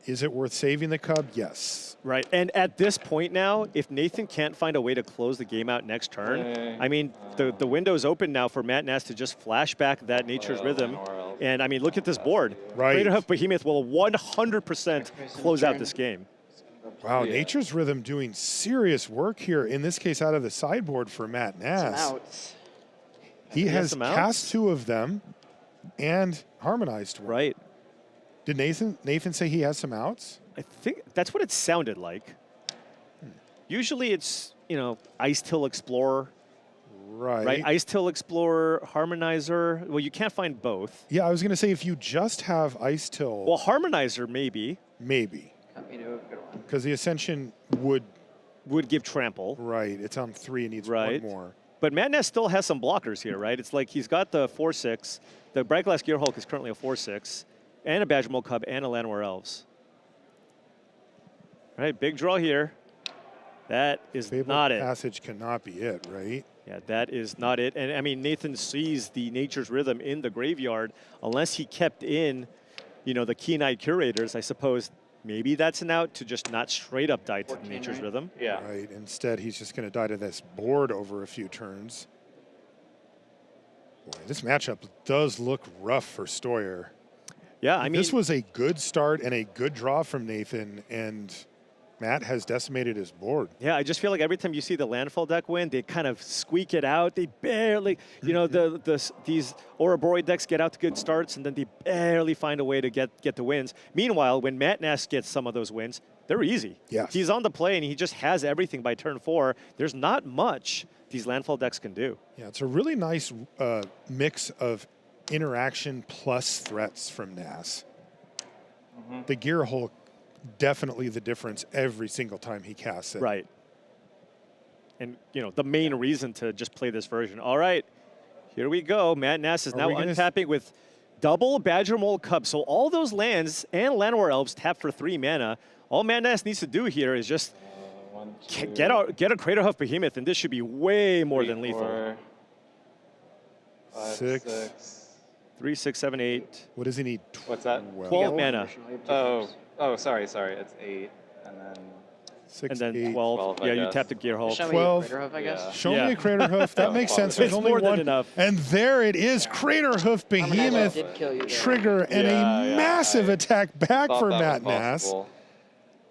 Is it worth saving the cub? Yes. Right, and at this point now, if Nathan can't find a way to close the game out next turn, I mean, the window's open now for Matt Nass to just flash back that Nature's Rhythm. And I mean, look at this board. Right. Craterhoof Behemoth will 100% close out this game. Wow, Nature's Rhythm doing serious work here, in this case out of the sideboard for Matt Nass. He has cast 2 of them and harmonized one. Right. Did Nathan say he has some outs? I think that's what it sounded like. Usually it's, you know, Ice Till Explorer. Right. Ice Till Explorer, Harmonizer. Well, you can't find both. Yeah, I was going to say if you just have Ice Till. Well, Harmonizer maybe. Maybe. Because the Ascension would would give trample. Right. It's on 3 and needs Right. 1 more. But Matt Nass still has some blockers here, right? It's like he's got the 4/6. The Bright Glass Gear Hulk is currently a 4/6, and a Badger Mold Cub and a Llanowar Elves. All right, big draw here. That is Fabled not it. Passage cannot be it, right? Yeah, that is not it. And I mean, Nathan sees the Nature's Rhythm in the graveyard. Unless he kept in, you know, the Keen-Eyed Curators, I suppose maybe that's an out to just not straight up die to the 14, Nature's right? Rhythm. Yeah. Right. Instead, he's just going to die to this board over a few turns. Boy, this matchup does look rough for Steuer. Yeah, I mean, This was a good start and a good draw from Nathan, and Matt has decimated his board. yeah, I just feel like every time you see the landfall deck win, they kind of squeak it out. They barely, you know, these Ouroboros decks get out to good starts, and then they barely find a way to get the wins. Meanwhile, when Matt Nass gets some of those wins, they're easy. Yes. He's on the play, and he just has everything by turn 4. There's not much these landfall decks can do. Yeah, it's a really nice mix of interaction plus threats from Nass. The Gear Hulk, definitely the difference every single time he casts it. Right. And, you know, the main reason to just play this version. All right, here we go. Matt Nass is Are now we gonna untapping with double Badger Mold Cub. So all those lands and Llanowar Elves tap for 3 mana. All Matt Nass needs to do here is just 1, get a Craterhoof Behemoth, and this should be way more 3, than lethal. 4, 5, 6. 6. 3, 6, 7, 8. What does he need? What's that? 12 mana. Sorry. It's 8, and then 6, And then 8. 12. 12, I Yeah, you guess. tap the Gear Hulk. Show me 12. Craterhoof, I guess. Yeah. Show Yeah. me a Crater Hoof. That makes sense. There's It's only more than one. enough. And there it is. Crater Hoof I mean, I Behemoth did kill you there. trigger and Yeah, a yeah, massive I attack back thought for that Matt was Nass. possible.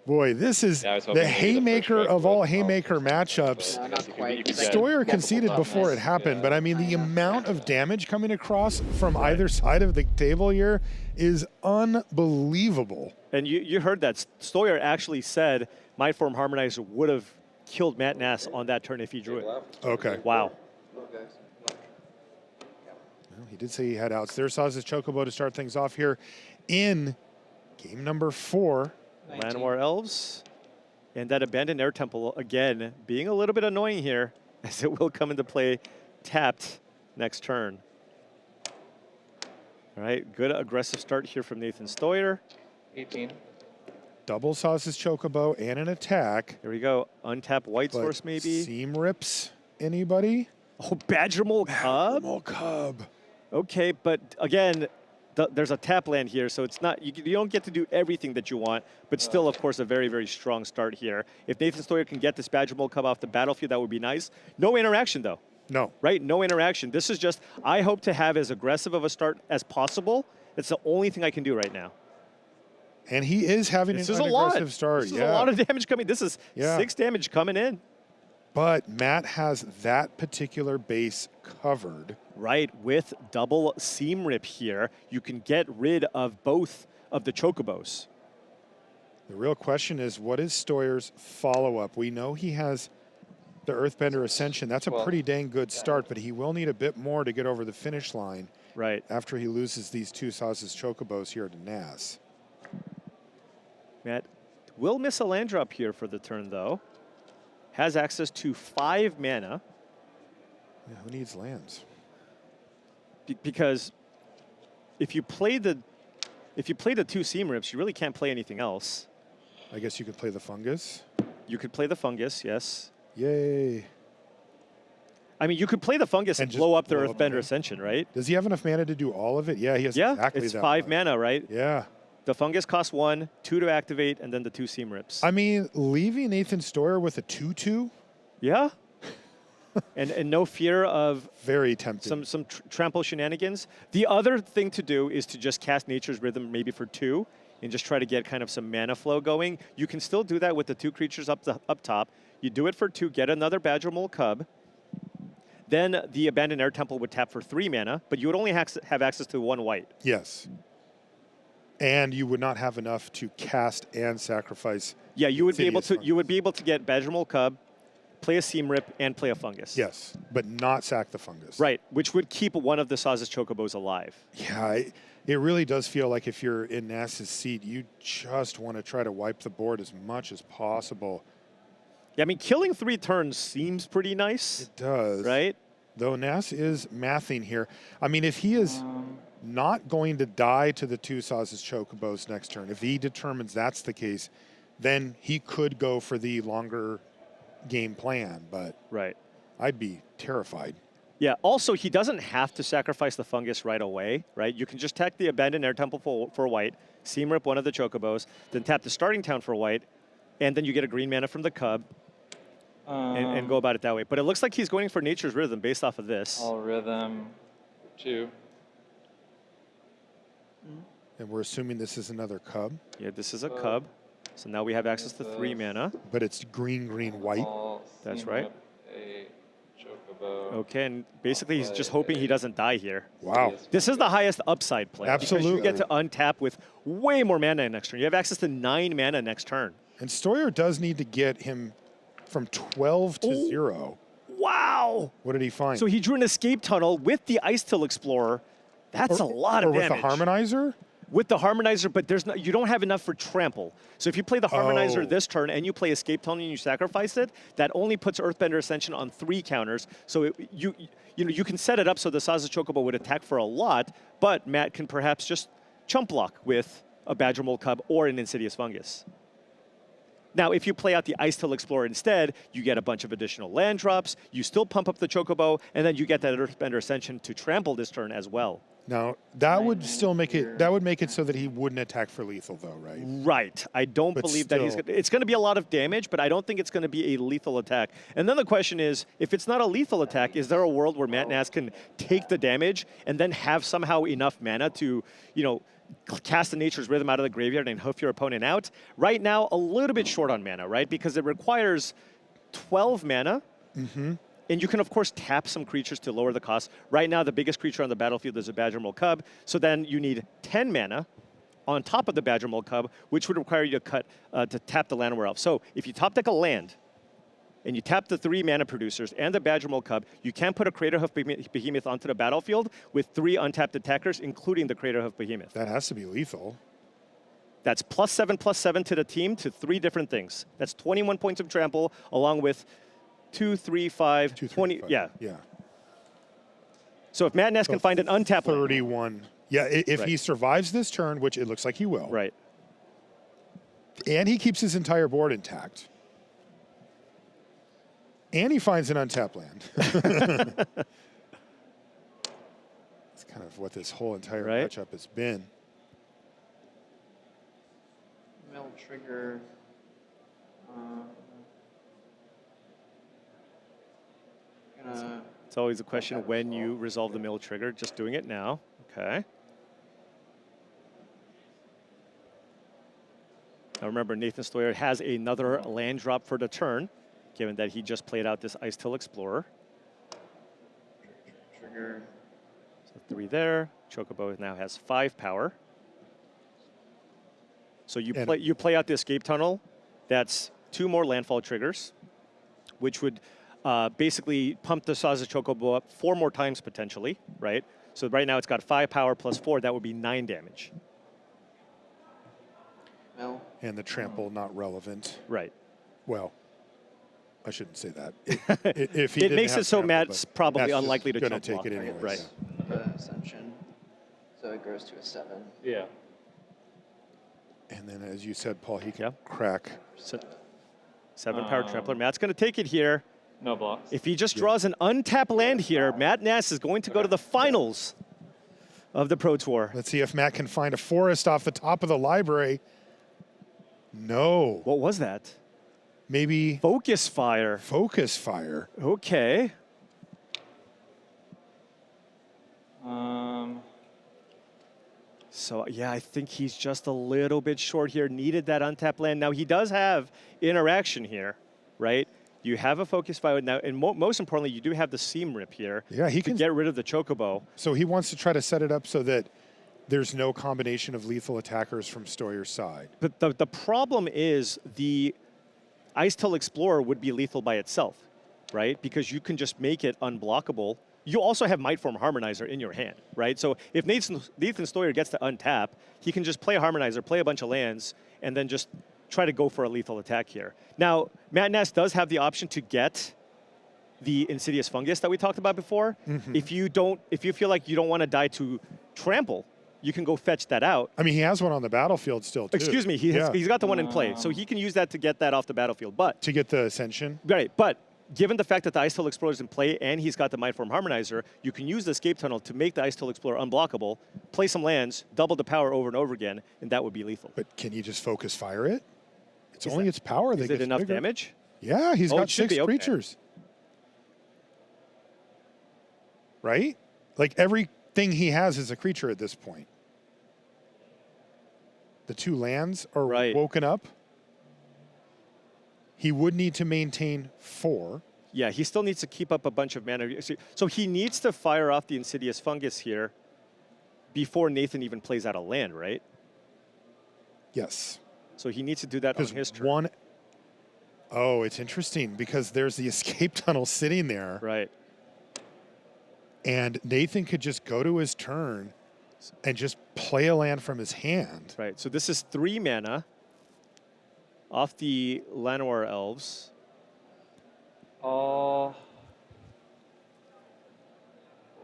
Boy, this is Yeah, I was hoping the maybe the first haymaker pick of all would help. haymaker matchups. No, not quite. you could Like, get Steuer multiple conceded before it toughness. happened, Yeah. but I mean, the amount of damage coming across from either side of the table here is unbelievable. And you heard that. Steuer actually said Mindform Harmonizer would have killed Matt Nass on that turn if he drew it. Okay. Wow. Well, he did say he had outs. There saws his Chocobo to start things off here in game number 4. Llanowar Elves. And that Abandoned Air Temple, again, being a little bit annoying here, as it will come into play tapped next turn. All right, good aggressive start here from Nathan Steuer. 18. Double saws his Chocobo and an attack. Here we go. Untap White But Source, maybe. Seam rips anybody? Oh, Badger Mold Cub? Badger Cub. Okay, but again, there's a tap land here, so it's not you don't get to do everything that you want, but still, of course, a very, very strong start here. If Nathan Steuer can get this Badger Mold Cub off the battlefield, that would be nice. No interaction, though. No. Right? No interaction. This is just, I hope to have as aggressive of a start as possible. It's the only thing I can do right now. And he is having This an is a lot. aggressive start. This is yeah. a lot of damage coming. This is Yeah. 6 damage coming in. But Matt has that particular base covered. Right, with double Seam Rip here, you can get rid of both of the Chocobos. The real question is, what is Steuer's follow-up? We know he has the Earthbender Ascension. That's a pretty dang good start, but he will need a bit more to get over the finish line Right. after he loses these 2 Sauces Chocobos here to Nass. Matt will miss a land drop here for the turn, though. Has access to 5 mana. Yeah, who needs lands? Because if you play the 2 Seam Rips, you really can't play anything else. I guess you could play the Fungus. You could play the Fungus, yes. Yay. I mean, you could play the Fungus And and just blow up the blow up Earthbender the- Ascension, right? Does he have enough mana to do all of it? Yeah, he has Yeah, exactly it's that 5 much. mana, right? Yeah. The Fungus costs 1, 2 to activate, and then the 2 Seam Rips. I mean, leaving Nathan Steuer with a 2/2, Yeah. and no fear of very tempting. some trample shenanigans. The other thing to do is to just cast Nature's Rhythm maybe for 2 and just try to get kind of some mana flow going. You can still do that with the 2 creatures up top. You do it for 2, get another Badger Mold Cub. Then the Abandoned Air Temple would tap for 3 mana, but you would only have access to 1 white. Yes. And you would not have enough to cast and sacrifice. Yeah, you would be able Insidious to you would be able to get Badger Mold Cub, play a Seam Rip, and play a Fungus. Yes, but not sack the Fungus. Right, which would keep one of the Saz's Chocobos alive. Yeah, it really does feel like if you're in Nass's seat, you just want to try to wipe the board as much as possible. Yeah, I mean, killing 3 turns seems pretty nice, It does. right? Though Nass is mathing here. I mean, if he is not going to die to the 2 Saz's Chocobos next turn, if he determines that's the case, then he could go for the longer game plan, but Right. I'd be terrified. Yeah, also, he doesn't have to sacrifice the fungus right away, right? You can just tap the Abandoned Air Temple for white, seam rip one of the Chocobos, then tap the starting town for white, and then you get a green mana from the Cub and go about it that way. But it looks like he's going for Nature's Rhythm based off of this. All rhythm 2. And we're assuming this is another Cub, Yeah, this is a Cub. So now we have access to 3 mana. but it's green, green, white. That's Seam right. rip a Chocobo. Okay, and basically he's just hoping he doesn't die here. Wow. This is the highest upside play. Because Absolutely. you get to untap with way more mana next turn. You have access to 9 mana next turn. And Steuer does need to get him from 12 to 0. Wow! What did he find? So he drew an escape tunnel with the Ice Till Explorer. That's a lot of with damage. the Harmonizer? With the Harmonizer, but there's no, you don't have enough for Trample. So if you play the Harmonizer Oh. this turn and you play Escape Tunnel and you sacrifice it, that only puts Earthbender Ascension on 3 counters. So you can set it up so the Saz's Chocobo would attack for a lot, but Matt can perhaps just chump block with a Badger Mole Cub or an Insidious Fungus. Now, if you play out the Ice Till Explorer instead, you get a bunch of additional land drops, you still pump up the Chocobo, and then you get that Earthbender Ascension to trample this turn as well. Now, that would still make it, that would make it so that he wouldn't attack for lethal though, right? Right. I don't But believe that he's still- going to. It's going to be a lot of damage, but I don't think it's going to be a lethal attack. And then the question is, if it's not a lethal attack, is there a world where Matt Nass can take the damage and then have somehow enough mana to, cast the Nature's Rhythm out of the graveyard and hoof your opponent out? Right now, a little bit short on mana, right? Because it requires 12 mana. And you can, of course, tap some creatures to lower the cost. Right now, the biggest creature on the battlefield is a Badger Mole Cub. So then you need 10 mana on top of the Badger Mole Cub, which would require you to tap the Llanowar Elf. So if you top deck a land, and you tap the 3 mana producers and the Badger Mole Cub, you can put a Craterhoof Behemoth onto the battlefield with 3 untapped attackers, including the Craterhoof Behemoth. That has to be lethal. That's +7/+7 to the team to 3 different things. That's 21 points of trample, along with 2, 3, 5, 2, 3, 20. 5. Yeah. Yeah. So if Matt Nass can find an untapped land- 31. Yeah, if Right. he survives this turn, which it looks like he will, Right. and he keeps his entire board intact, and he finds an untapped land. That's kind of what this whole entire Right. matchup has been. Mill trigger. Gonna It's always a question when you resolve the mill trigger. Just doing it now. Okay. Now remember, Nathan Steuer has another land drop for the turn, given that he just played out this Ice Till Explorer. trigger. So 3 there. Chocobo now has 5 power. So you play out the Escape Tunnel. That's 2 more landfall triggers, which would basically pump the Saz's Chocobo up 4 more times potentially, right? So right now it's got 5 power plus 4. That would be 9 damage. Mill. And the trample not relevant. Right. Well, I shouldn't say that. If he It didn't makes have it so trample, Matt's but probably Matt's just unlikely to gonna jump take block, it right? anyways. Right. Yeah. Ascension. So it goes to a 7. Yeah. And then, as you said, Paul, he can Yeah. crack. So 7 power trampler. Matt's going to take it here. No blocks. If he just draws an untapped land here, Matt Nass is going to go to the finals of the Pro Tour. Let's see if Matt can find a forest off the top of the library. No. What was that? Maybe Focus Fire. focus fire. Okay. So, yeah, I think he's just a little bit short here. Needed that untapped land. Now, he does have interaction here, right? You have a Focus Fire now, and most importantly, you do have the Seam Rip here. Yeah, he to can get rid of the Chocobo. So he wants to try to set it up so that there's no combination of lethal attackers from Steuer's side. But the problem is the Ice Till Explorer would be lethal by itself, right? Because you can just make it unblockable. You also have Mightform Harmonizer in your hand, right? So if Nathan Steuer gets to untap, he can just play a Harmonizer, play a bunch of lands, and then just try to go for a lethal attack here. Now, Matt Nass does have the option to get the Insidious Fungus that we talked about before. If you feel like you don't want to die to trample, you can go fetch that out. I mean, he has one on the battlefield still, too. Excuse me, he's got the one in play, so he can use that to get that off the battlefield. But To get the Ascension? right, but given the fact that the Ice Tail Explorer is in play and he's got the Mindform Harmonizer, you can use the Escape Tunnel to make the Ice Tail Explorer unblockable, play some lands, double the power over and over again, and that would be lethal. But can you just focus fire it? It's only its power that Is gets it enough bigger. damage? Yeah, he's Oh, got it should 6 be, okay. creatures. Right? Like everything he has is a creature at this point. The 2 lands are Right. woken up. He would need to maintain 4. Yeah, he still needs to keep up a bunch of mana. So he needs to fire off the Insidious Fungus here before Nathan even plays out a land, right? Yes. So he needs to do that on Because his turn. one. Oh, it's interesting because there's the escape tunnel sitting there, Right. and Nathan could just go to his turn and just play a land from his hand. Right. So this is 3 mana off the Llanowar Elves. I'll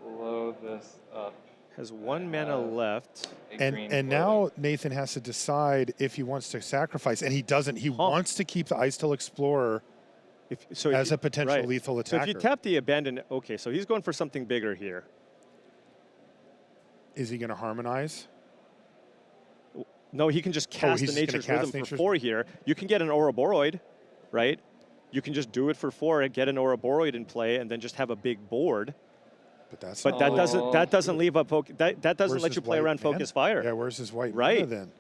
blow this up. Has 1 mana left. A And green and floating. now Nathan has to decide if he wants to sacrifice, and he doesn't. He wants to keep the Ice Tail Explorer as a potential lethal So attacker. if you tap the Abandon, okay, so he's going for something bigger here. Is he going to harmonize? No, he can just cast he's the just gonna Nature's cast Rhythm Nature's- for 4 here. You can get an Ouroboros, right? You can just do it for 4 and get an Ouroboros in play, and then just have a big board. But that's But that doesn't leave up that doesn't Where's let his you play white around mana? Focus Fire. Yeah, where's his white Right. mana then?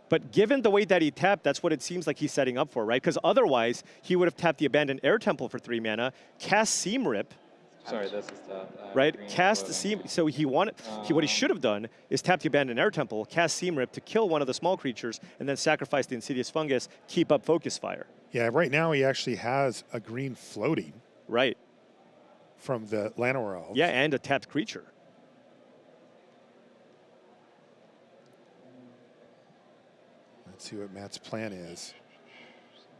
But given the way that he tapped, that's what it seems like he's setting up for, right? Because otherwise, he would have tapped the Abandoned Air Temple for 3 mana, cast Seam Rip, Sorry, this is tough. right? Green Cast floating. Seam. So what he should have done is tap the Abandoned Air Temple, cast Seam Rip to kill one of the small creatures, and then sacrifice the Insidious Fungus, keep up Focus Fire. Yeah, right now he actually has a green floating Right. from the Llanowar Elves. Yeah, and a tapped creature. Let's see what Matt's plan is.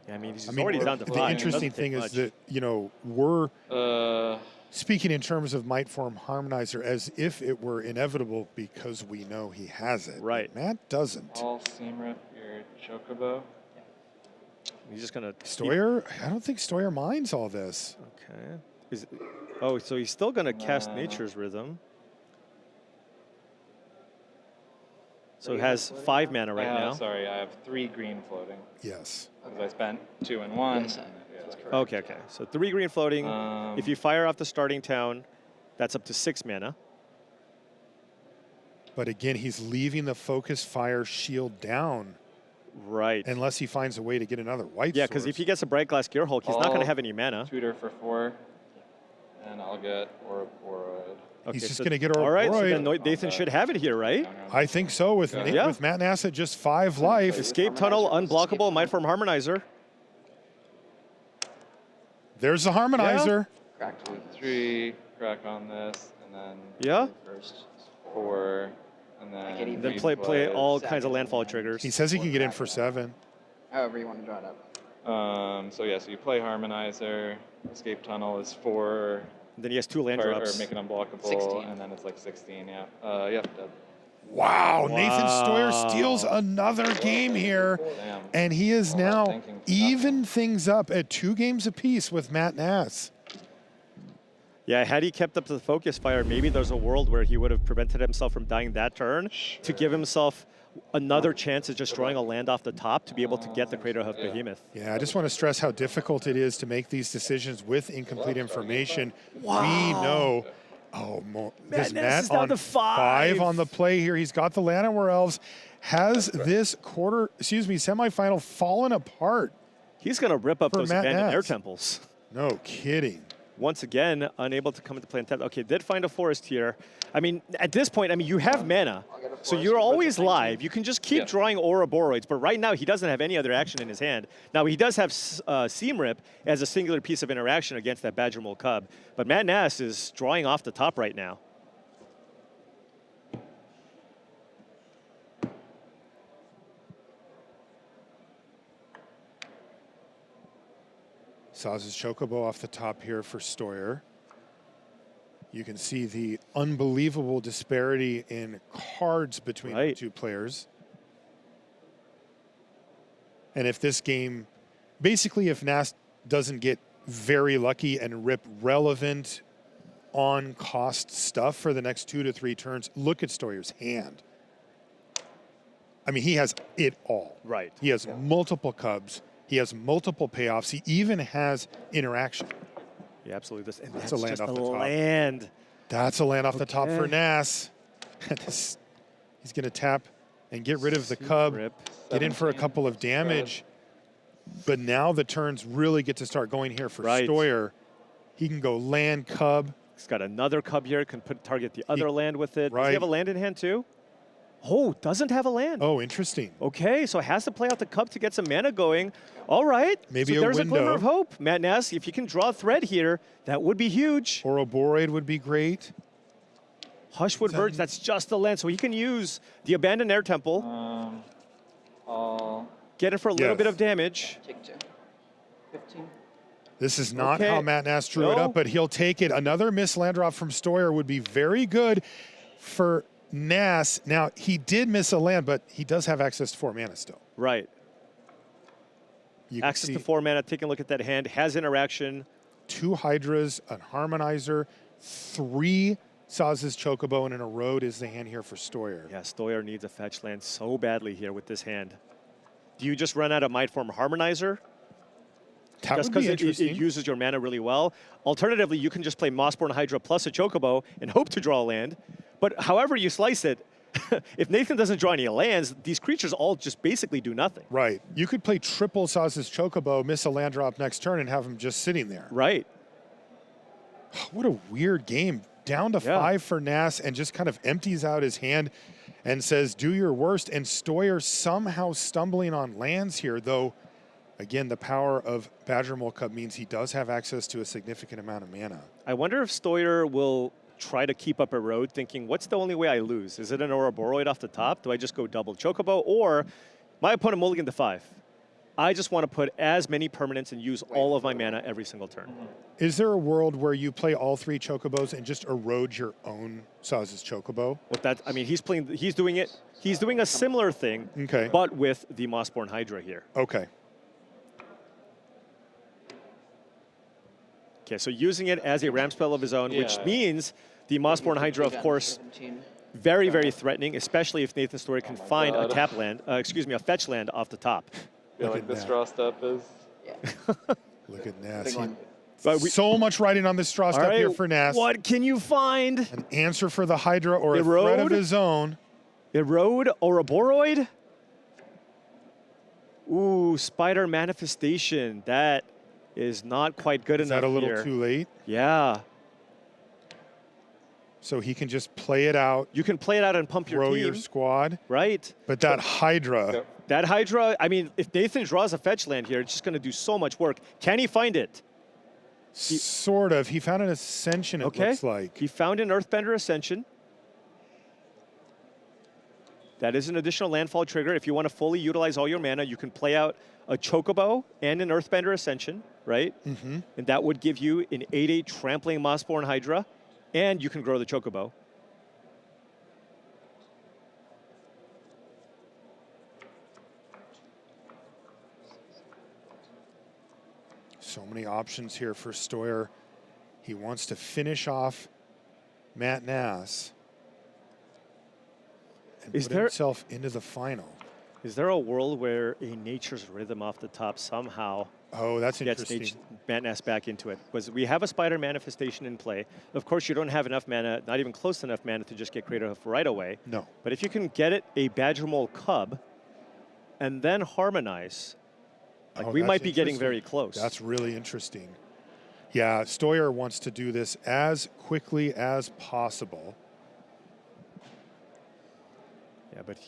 Yeah, I mean, he's I mean, already down to 5. the It interesting doesn't take thing is much. that, you know, we're Uh, speaking in terms of Mindform Harmonizer as if it were inevitable because we know he has it. Right. But Matt doesn't. I'll seam rip your Chocobo. He's just going to... Steuer, I don't think Steuer minds all this. Okay. Oh, so he's still going to cast Nah. Nature's Rhythm. So it has 5 mana right now. Sorry, I have 3 green floating Yes. because I spent 2 and 1. Yes, that's correct. Okay, okay. So 3 green floating. If you fire off the starting town, that's up to 6 mana. But again, he's leaving the Focus Fire shield down Right. unless he finds a way to get another white Yeah, because if he gets a Bright Glass Gear Hulk, he's not going to have any mana. Tutor for 4, and I'll get Ouroboros. Okay, just so- gonna get All right, so Ouroboros. then Nathan should have it here, right? I think so with, Yeah. with Matt Nass at just 5 life. Escape Tunnel, Unblockable, Mindform Harmonizer. There's the Harmonizer. Crack to 3, crack on this, and then Yeah. first. 4, and I then can Then play all kinds of landfall triggers. He says he can get in for 7. However you want to draw it up. So yeah, so you play Harmonizer. Escape Tunnel is 4, Then he has 2 land or drops. make it unblockable, 16. and then it's like 16. Yeah. Yeah. Dead. Wow, Nathan Steuer Wow. steals another game here. Damn. And he is now thinking stuff. even things up at 2 games apiece with Matt Nass. Yeah, had he kept up to the Focus Fire, maybe there's a world where he would have prevented himself from dying that turn to give himself another chance at just drawing a land off the top to be able to get the Crater Hoof Behemoth. Yeah, I just want to stress how difficult it is to make these decisions with incomplete information. We know. Oh, Matt is Nass Matt is down on to 5. on the play here? He's got the Llanowar Elves. Has this semifinal fallen apart? He's going to rip up For those Matt abandoned air Nass. temples. No kidding. Once again, unable to come into play in tap. Okay, did find a forest here. I mean, at this point, I mean, you have mana, so you're always live. You can just keep drawing Ouroboros, but right now he doesn't have any other action in his hand. Now, he does have Seam Rip as a singular piece of interaction against that Badger Mole Cub, but Matt Nass is drawing off the top right now. Saz's Chocobo off the top here for Steuer. You can see the unbelievable disparity in cards between the two players. And if this game, basically if Nass doesn't get very lucky and rip relevant on cost stuff for the next 2 to 3 turns, look at Steuer's hand. I mean, he has it all. Right. He has multiple cubs. He has multiple payoffs. He even has interaction. Yeah, absolutely. And that's a land just off the a top. land. That's a land off the top for Nass. He's going to tap and get rid of the cub, get in for a couple of damage. But now the turns really get to start going here for Steuer. He can go land, cub. He's got another cub here, can target the other land with it. Right. Does he have a land in hand too? Oh, doesn't have a land. Oh, interesting. Okay, so has to play out the cub to get some mana going. All right. Maybe so a there's window. a glimmer of hope. Matt Nass, if you can draw a thread here, that would be huge. Ouroboros would be great. Hushwood Verge, that's just the land. So he can use the Abandoned Air Temple. Get it for a little bit of damage. Take 2. 15. This is not how Matt Nass drew it up, but he'll take it. Another missed land drop from Steuer would be very good for Nass. Now, he did miss a land, but he does have access to 4 mana still. Right. Access to 4 mana, taking a look at that hand, has interaction. 2 Hydras, a Harmonizer, 3 Saz's Chocobo, and an Erode is the hand here for Steuer. Yeah, Steuer needs a fetch land so badly here with this hand. Do you just run out of Mindform Harmonizer? That just would be because interesting. it uses your mana really well. Alternatively, you can just play Mossborn Hydra plus a Chocobo and hope to draw a land. But however you slice it, if Nathan doesn't draw any lands, these creatures all just basically do nothing. Right. You could play triple Saz's Chocobo, miss a land drop next turn, and have him just sitting there. Right. What a weird game. Down to 5 for Nass and just kind of empties out his hand and says, do your worst. And Steuer somehow stumbling on lands here, though, again, the power of Badger Mole Cub means he does have access to a significant amount of mana. I wonder if Steuer will try to keep up a road thinking, what's the only way I lose? Is it an Ouroboros off the top? Do I just go double Chocobo? Or my opponent mulligan to 5. I just want to put as many permanents and use all of my mana every single turn. Is there a world where you play all 3 Chocobos and just erode your own Saz's Chocobo? With that, I mean, he's doing it. He's doing a similar thing, but with the Mossborn Hydra here. Okay. Okay, so using it as a ramp spell of his own, which means the Mossborn Hydra, of course, very, very threatening, especially if Nathan Steuer can find a tap land, a fetch land off the top. I feel like this draw step is... Look at Nass. So much writing on this straw step here for Nass. What can you find? An answer for the Hydra or Erode? a threat of his own. Erode Ouroboros? Ooh, Spider Manifestation. That is not quite good enough. Is that a little here. too late? Yeah. So he can just play it out. You can play it out and pump your grow team. your squad. Right. But that Hydra. That Hydra, I mean, if Nathan draws a fetch land here, it's just going to do so much work. Can he find it? Sort of. He found an Ascension, it looks like. He found an Earthbender Ascension. That is an additional landfall trigger. If you want to fully utilize all your mana, you can play out a Chocobo and an Earthbender Ascension, right? Mm-hmm. And that would give you an 8/8 Trampling Mossborn Hydra, and you can grow the Chocobo. So many options here for Steuer. He wants to finish off Matt Nass and put himself into the final. Is there a world where a Nature's Rhythm off the top somehow that's gets interesting. Matt Nass back into it? Because we have a Spider Manifestation in play. Of course, you don't have enough mana, not even close to enough mana to just get creative right away. No. But if you can get it a Badger Mole Cub and then Harmonize, we might be getting very close. That's really interesting. Yeah, Steuer wants to do this as quickly as possible. Yeah, but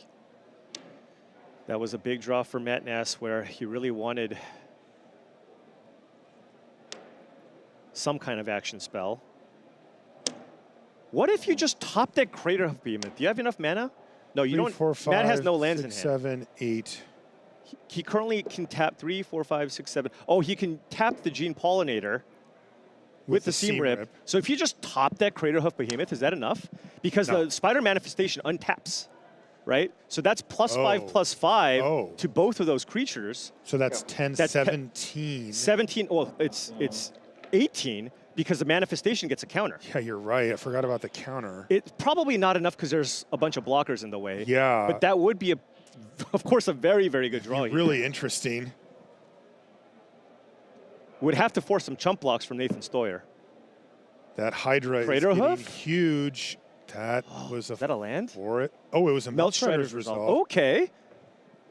that was a big draw for Matt Nass where he really wanted some kind of action spell. What if you just top deck Crater of Behemoth? Do you have enough mana? No, you 3, don't. 4, 5, Matt has no lands 6, in hand. 7, 8. he currently can tap 3, 4, 5, 6, 7. Oh, he can tap the Gene Pollinator with the seam rip. So if you just top that Crater Hoof Behemoth, is that enough? Because the Spider Manifestation untaps, right? So that's +5/+5 to both of those creatures. So that's 10, That's 17. 17. Well, it's 18 because the Manifestation gets a counter. Yeah, you're right. I forgot about the counter. It's probably not enough because there's a bunch of blockers in the way. Yeah. But that would be, of course, a very, very good draw. Really interesting. Would have to force some chump blocks from Nathan Steuer. That Hydra Crater is getting Hoof? huge. That was Is that a land? for it. Oh, it was a Meltstrider's Meltstrider's Resolve. resolve. Okay.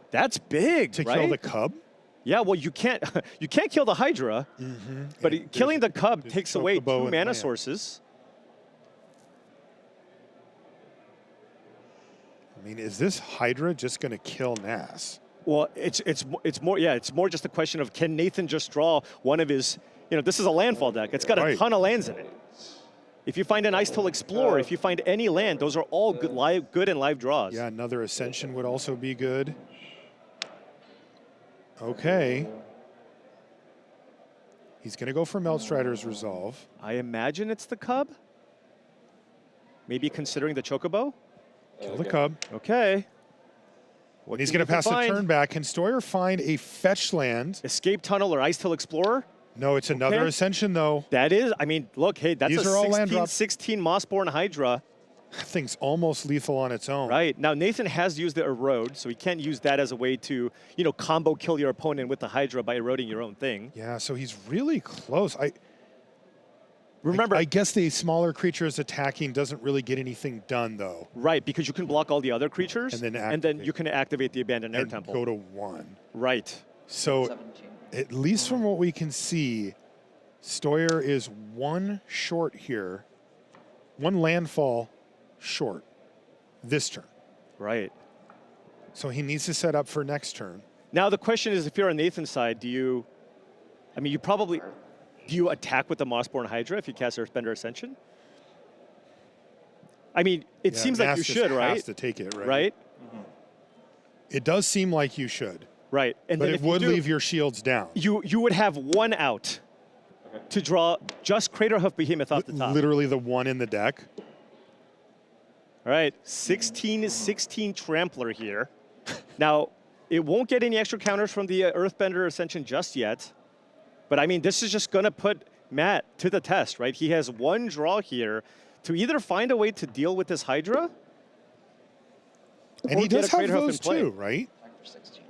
That's big, To right? kill the cub? Yeah, well, you can't kill the Hydra, but And killing the cub there's takes away Chocobo 2 and mana land. sources. I mean, is this Hydra just going to kill Nass? Well, it's more just a question of can Nathan just draw one of his, this is a landfall deck. It's got a Right. ton of lands in it. If you find an Ice-Tail Explorer, if you find any land, those are all good and live draws. Yeah, another Ascension would also be good. Okay. He's going to go for Meltstrider's Resolve. I imagine it's the cub. Maybe considering the Chocobo. Kill the cub. Okay. And he's going to pass the turn back. Can Steuer find a fetch land? Escape Tunnel or Ice-Tail Explorer. No, it's another Okay. Ascension, though. That is, look, hey, that's These a are all land 16, drops. 16 Mossborn Hydra. That thing's almost lethal on its own. Right. Now, Nathan has used the Erode, so he can't use that as a way to, combo kill your opponent with the Hydra by eroding your own thing. Yeah, so he's really close. Remember, I guess the smaller creatures attacking doesn't really get anything done, though. right, because you can block all the other creatures, And then and then you can activate the Abandoned Air And Temple. go to 1. Right. So 17. at least from what we can see, Steuer is 1 short here. 1 landfall short this turn. Right. So he needs to set up for next turn. Now, the question is, if you're on Nathan's side, do you attack with the Mossborn Hydra if you cast Earthbender Ascension? I mean, it Yeah, seems like Nass you just should, has right? to take it, right? Right? It does seem like you should, Right. And but then it if you would do, leave your shields down. you would have 1 out to draw just Crater Hoof Behemoth off the top. Literally the 1 in the deck. All right, 16 Trampler here. Now, it won't get any extra counters from the Earthbender Ascension just yet. But I mean, this is just gonna put Matt to the test, right? He has 1 draw here to either find a way to deal with this Hydra. And or he get does a have Crater Hoof those in play. too, right? Attack for 16.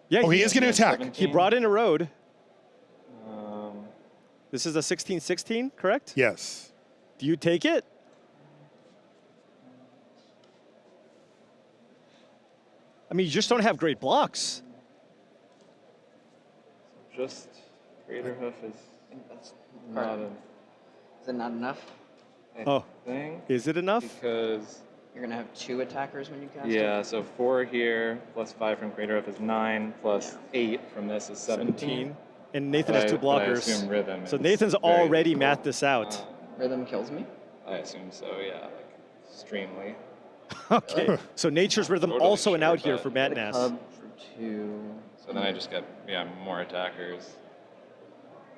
Yeah, Oh, he is going to attack. 17. He brought in a road. Um, This is a 16-16, correct? Yes. Do you take it? I mean, you just don't have great blocks. just Crater Hoof is I think that's not a Is it not enough? Oh. thing Is it enough? because You're gonna have 2 attackers when you cast it. yeah, so 4 here plus 5 from Crater Hoof is 9 plus 8 from this is 17. And Nathan But has 2 but I blockers. assume Rhythm So is Nathan's very already difficult. mathed this out. Rhythm kills me. I assume so, yeah, like extremely. Okay. So Nature's Rhythm Totally also an sure, out here but for Matt The Nass. Cub for 2. So then I just get more attackers.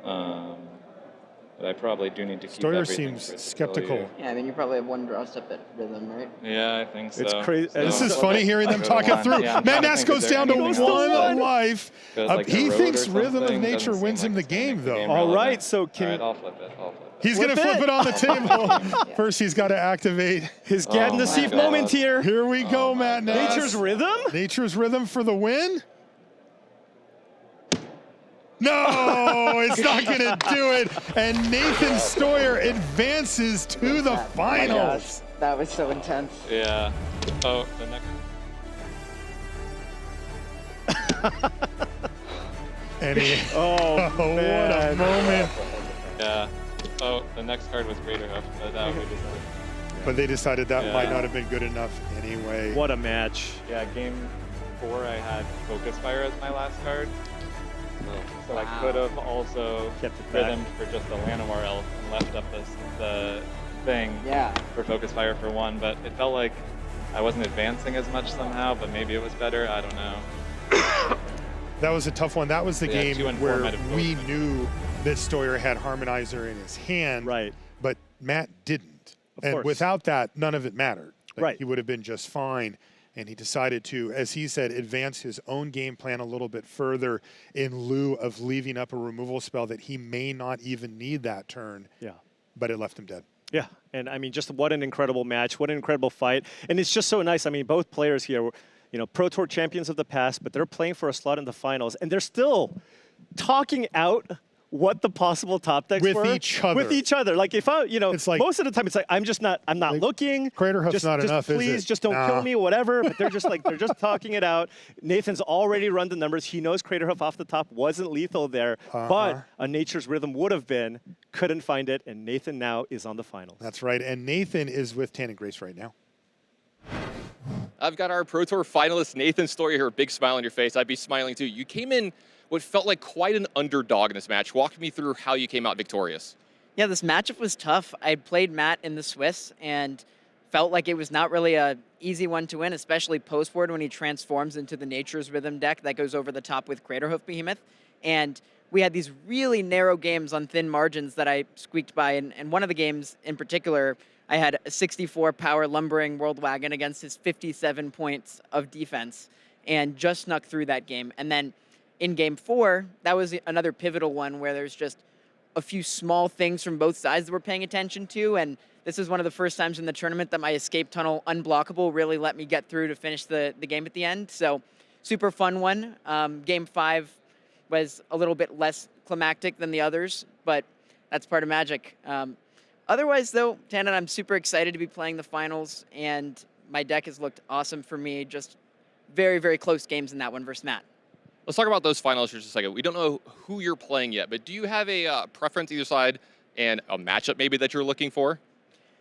But I probably do need to keep Steuer everything seems for skeptical. Cecilia. Yeah, I mean, you probably have 1 draw step at Rhythm, right? Yeah, I think so. It's crazy. So This is So- funny hearing them I'll go talk to it 1. through. Yeah, I'm Matt trying to Nass think, goes is there down to anything else? 1 life. Goes like He a road thinks or Rhythm of something, Nature doesn't wins seem him like the it's game, gonna be though. All relevant. right, so All can right, I'll flip it. He's going to Flip flip it. it on the table. First, he's got to activate. his Oh Gad in the my Seaf God. moment here. Here we go, Oh my Matt Nass. Nature's Rhythm? Nature's Rhythm for the win. No, it's not going to do it. And Nathan Steuer advances to the Oh my finals. gosh, that was so intense. Yeah. Oh, the next. And he, Oh, what a man. moment. Yeah. Oh, the next card was Crater Hoof, but that we just. But they decided that Yeah. might not have been good enough anyway. What a match. Yeah, game 4 I had Focus Fire as my last card. So I could have also Kept it back. rhythmed for just the Llanowar Elf and left up the thing Yeah. for Focus Fire for 1, but it felt like I wasn't advancing as much somehow, but maybe it was better, I don't know. That was a tough one. That was the Yeah, game 2 and 4 where might have both we been. knew that Steuer had Harmonizer in his hand, Right. but Matt didn't. Of And course. without that, none of it mattered. Like, Right. He would have been just fine. And he decided to, as he said, advance his own game plan a little bit further in lieu of leaving up a removal spell that he may not even need that turn, Yeah. but it left him dead. Yeah, and I mean, just what an incredible match, what an incredible fight, and it's just so nice. I mean, both players here, were, Pro Tour champions of the past, but they're playing for a slot in the finals, and they're still talking out what the possible top decks With were each other. With each other, like if I, It's like- most of the time it's like I'm not Like, looking. Craterhoof's just, not just enough, is please, it? just don't Nah. kill me, whatever. But they're just like they're just talking it out. Nathan's already run the numbers. He knows Craterhoof off the top wasn't lethal there, but a Nature's Rhythm would have been. Couldn't find it, and Nathan now is on the finals. That's right. And Nathan is with Tan and Grace right now. I've got our Pro Tour finalist, Nathan Steuer here, a big smile on your face. I'd be smiling too. You came in what felt like quite an underdog in this match. Walk me through how you came out victorious. Yeah, this matchup was tough. I played Matt in the Swiss and felt like it was not really a easy one to win, especially post-board when he transforms into the Nature's Rhythm deck that goes over the top with Craterhoof Behemoth. And we had these really narrow games on thin margins that I squeaked by. And one of the games in particular, I had a 64 power lumbering World Wagon against his 57 points of defense and just snuck through that game. And then in game 4, that was another pivotal one where there's just a few small things from both sides that we're paying attention to. And this is one of the first times in the tournament that my escape tunnel unblockable really let me get through to finish the game at the end. So super fun one. Game 5 was a little bit less climactic than the others, but that's part of magic. Otherwise, though, Tannen, I'm super excited to be playing the finals, and my deck has looked awesome for me. Just very, very close games in that one versus Matt. Let's talk about those finals for just a second. We don't know who you're playing yet, but do you have a preference either side and a matchup maybe that you're looking for?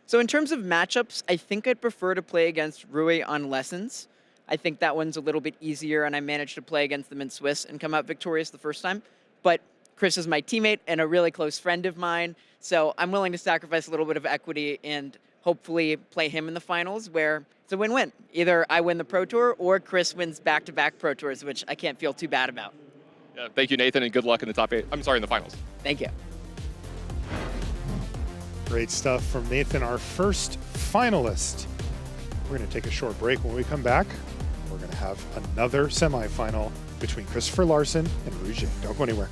So in terms of matchups, I think I'd prefer to play against Rui on Lessons. I think that one's a little bit easier, and I managed to play against them in Swiss and come out victorious the first time. But Chris is my teammate and a really close friend of mine, so I'm willing to sacrifice a little bit of equity and hopefully play him in the finals where it's a win-win. Either I win the Pro Tour or Chris wins back-to-back Pro Tours, which I can't feel too bad about. Yeah, thank you, Nathan, and good luck in the top 8. I'm sorry, in the finals. Thank you. Great stuff from Nathan, our first finalist. We're going to take a short break. When we come back, we're going to have another semifinal between Christopher Larson and Rouget. Don't go anywhere.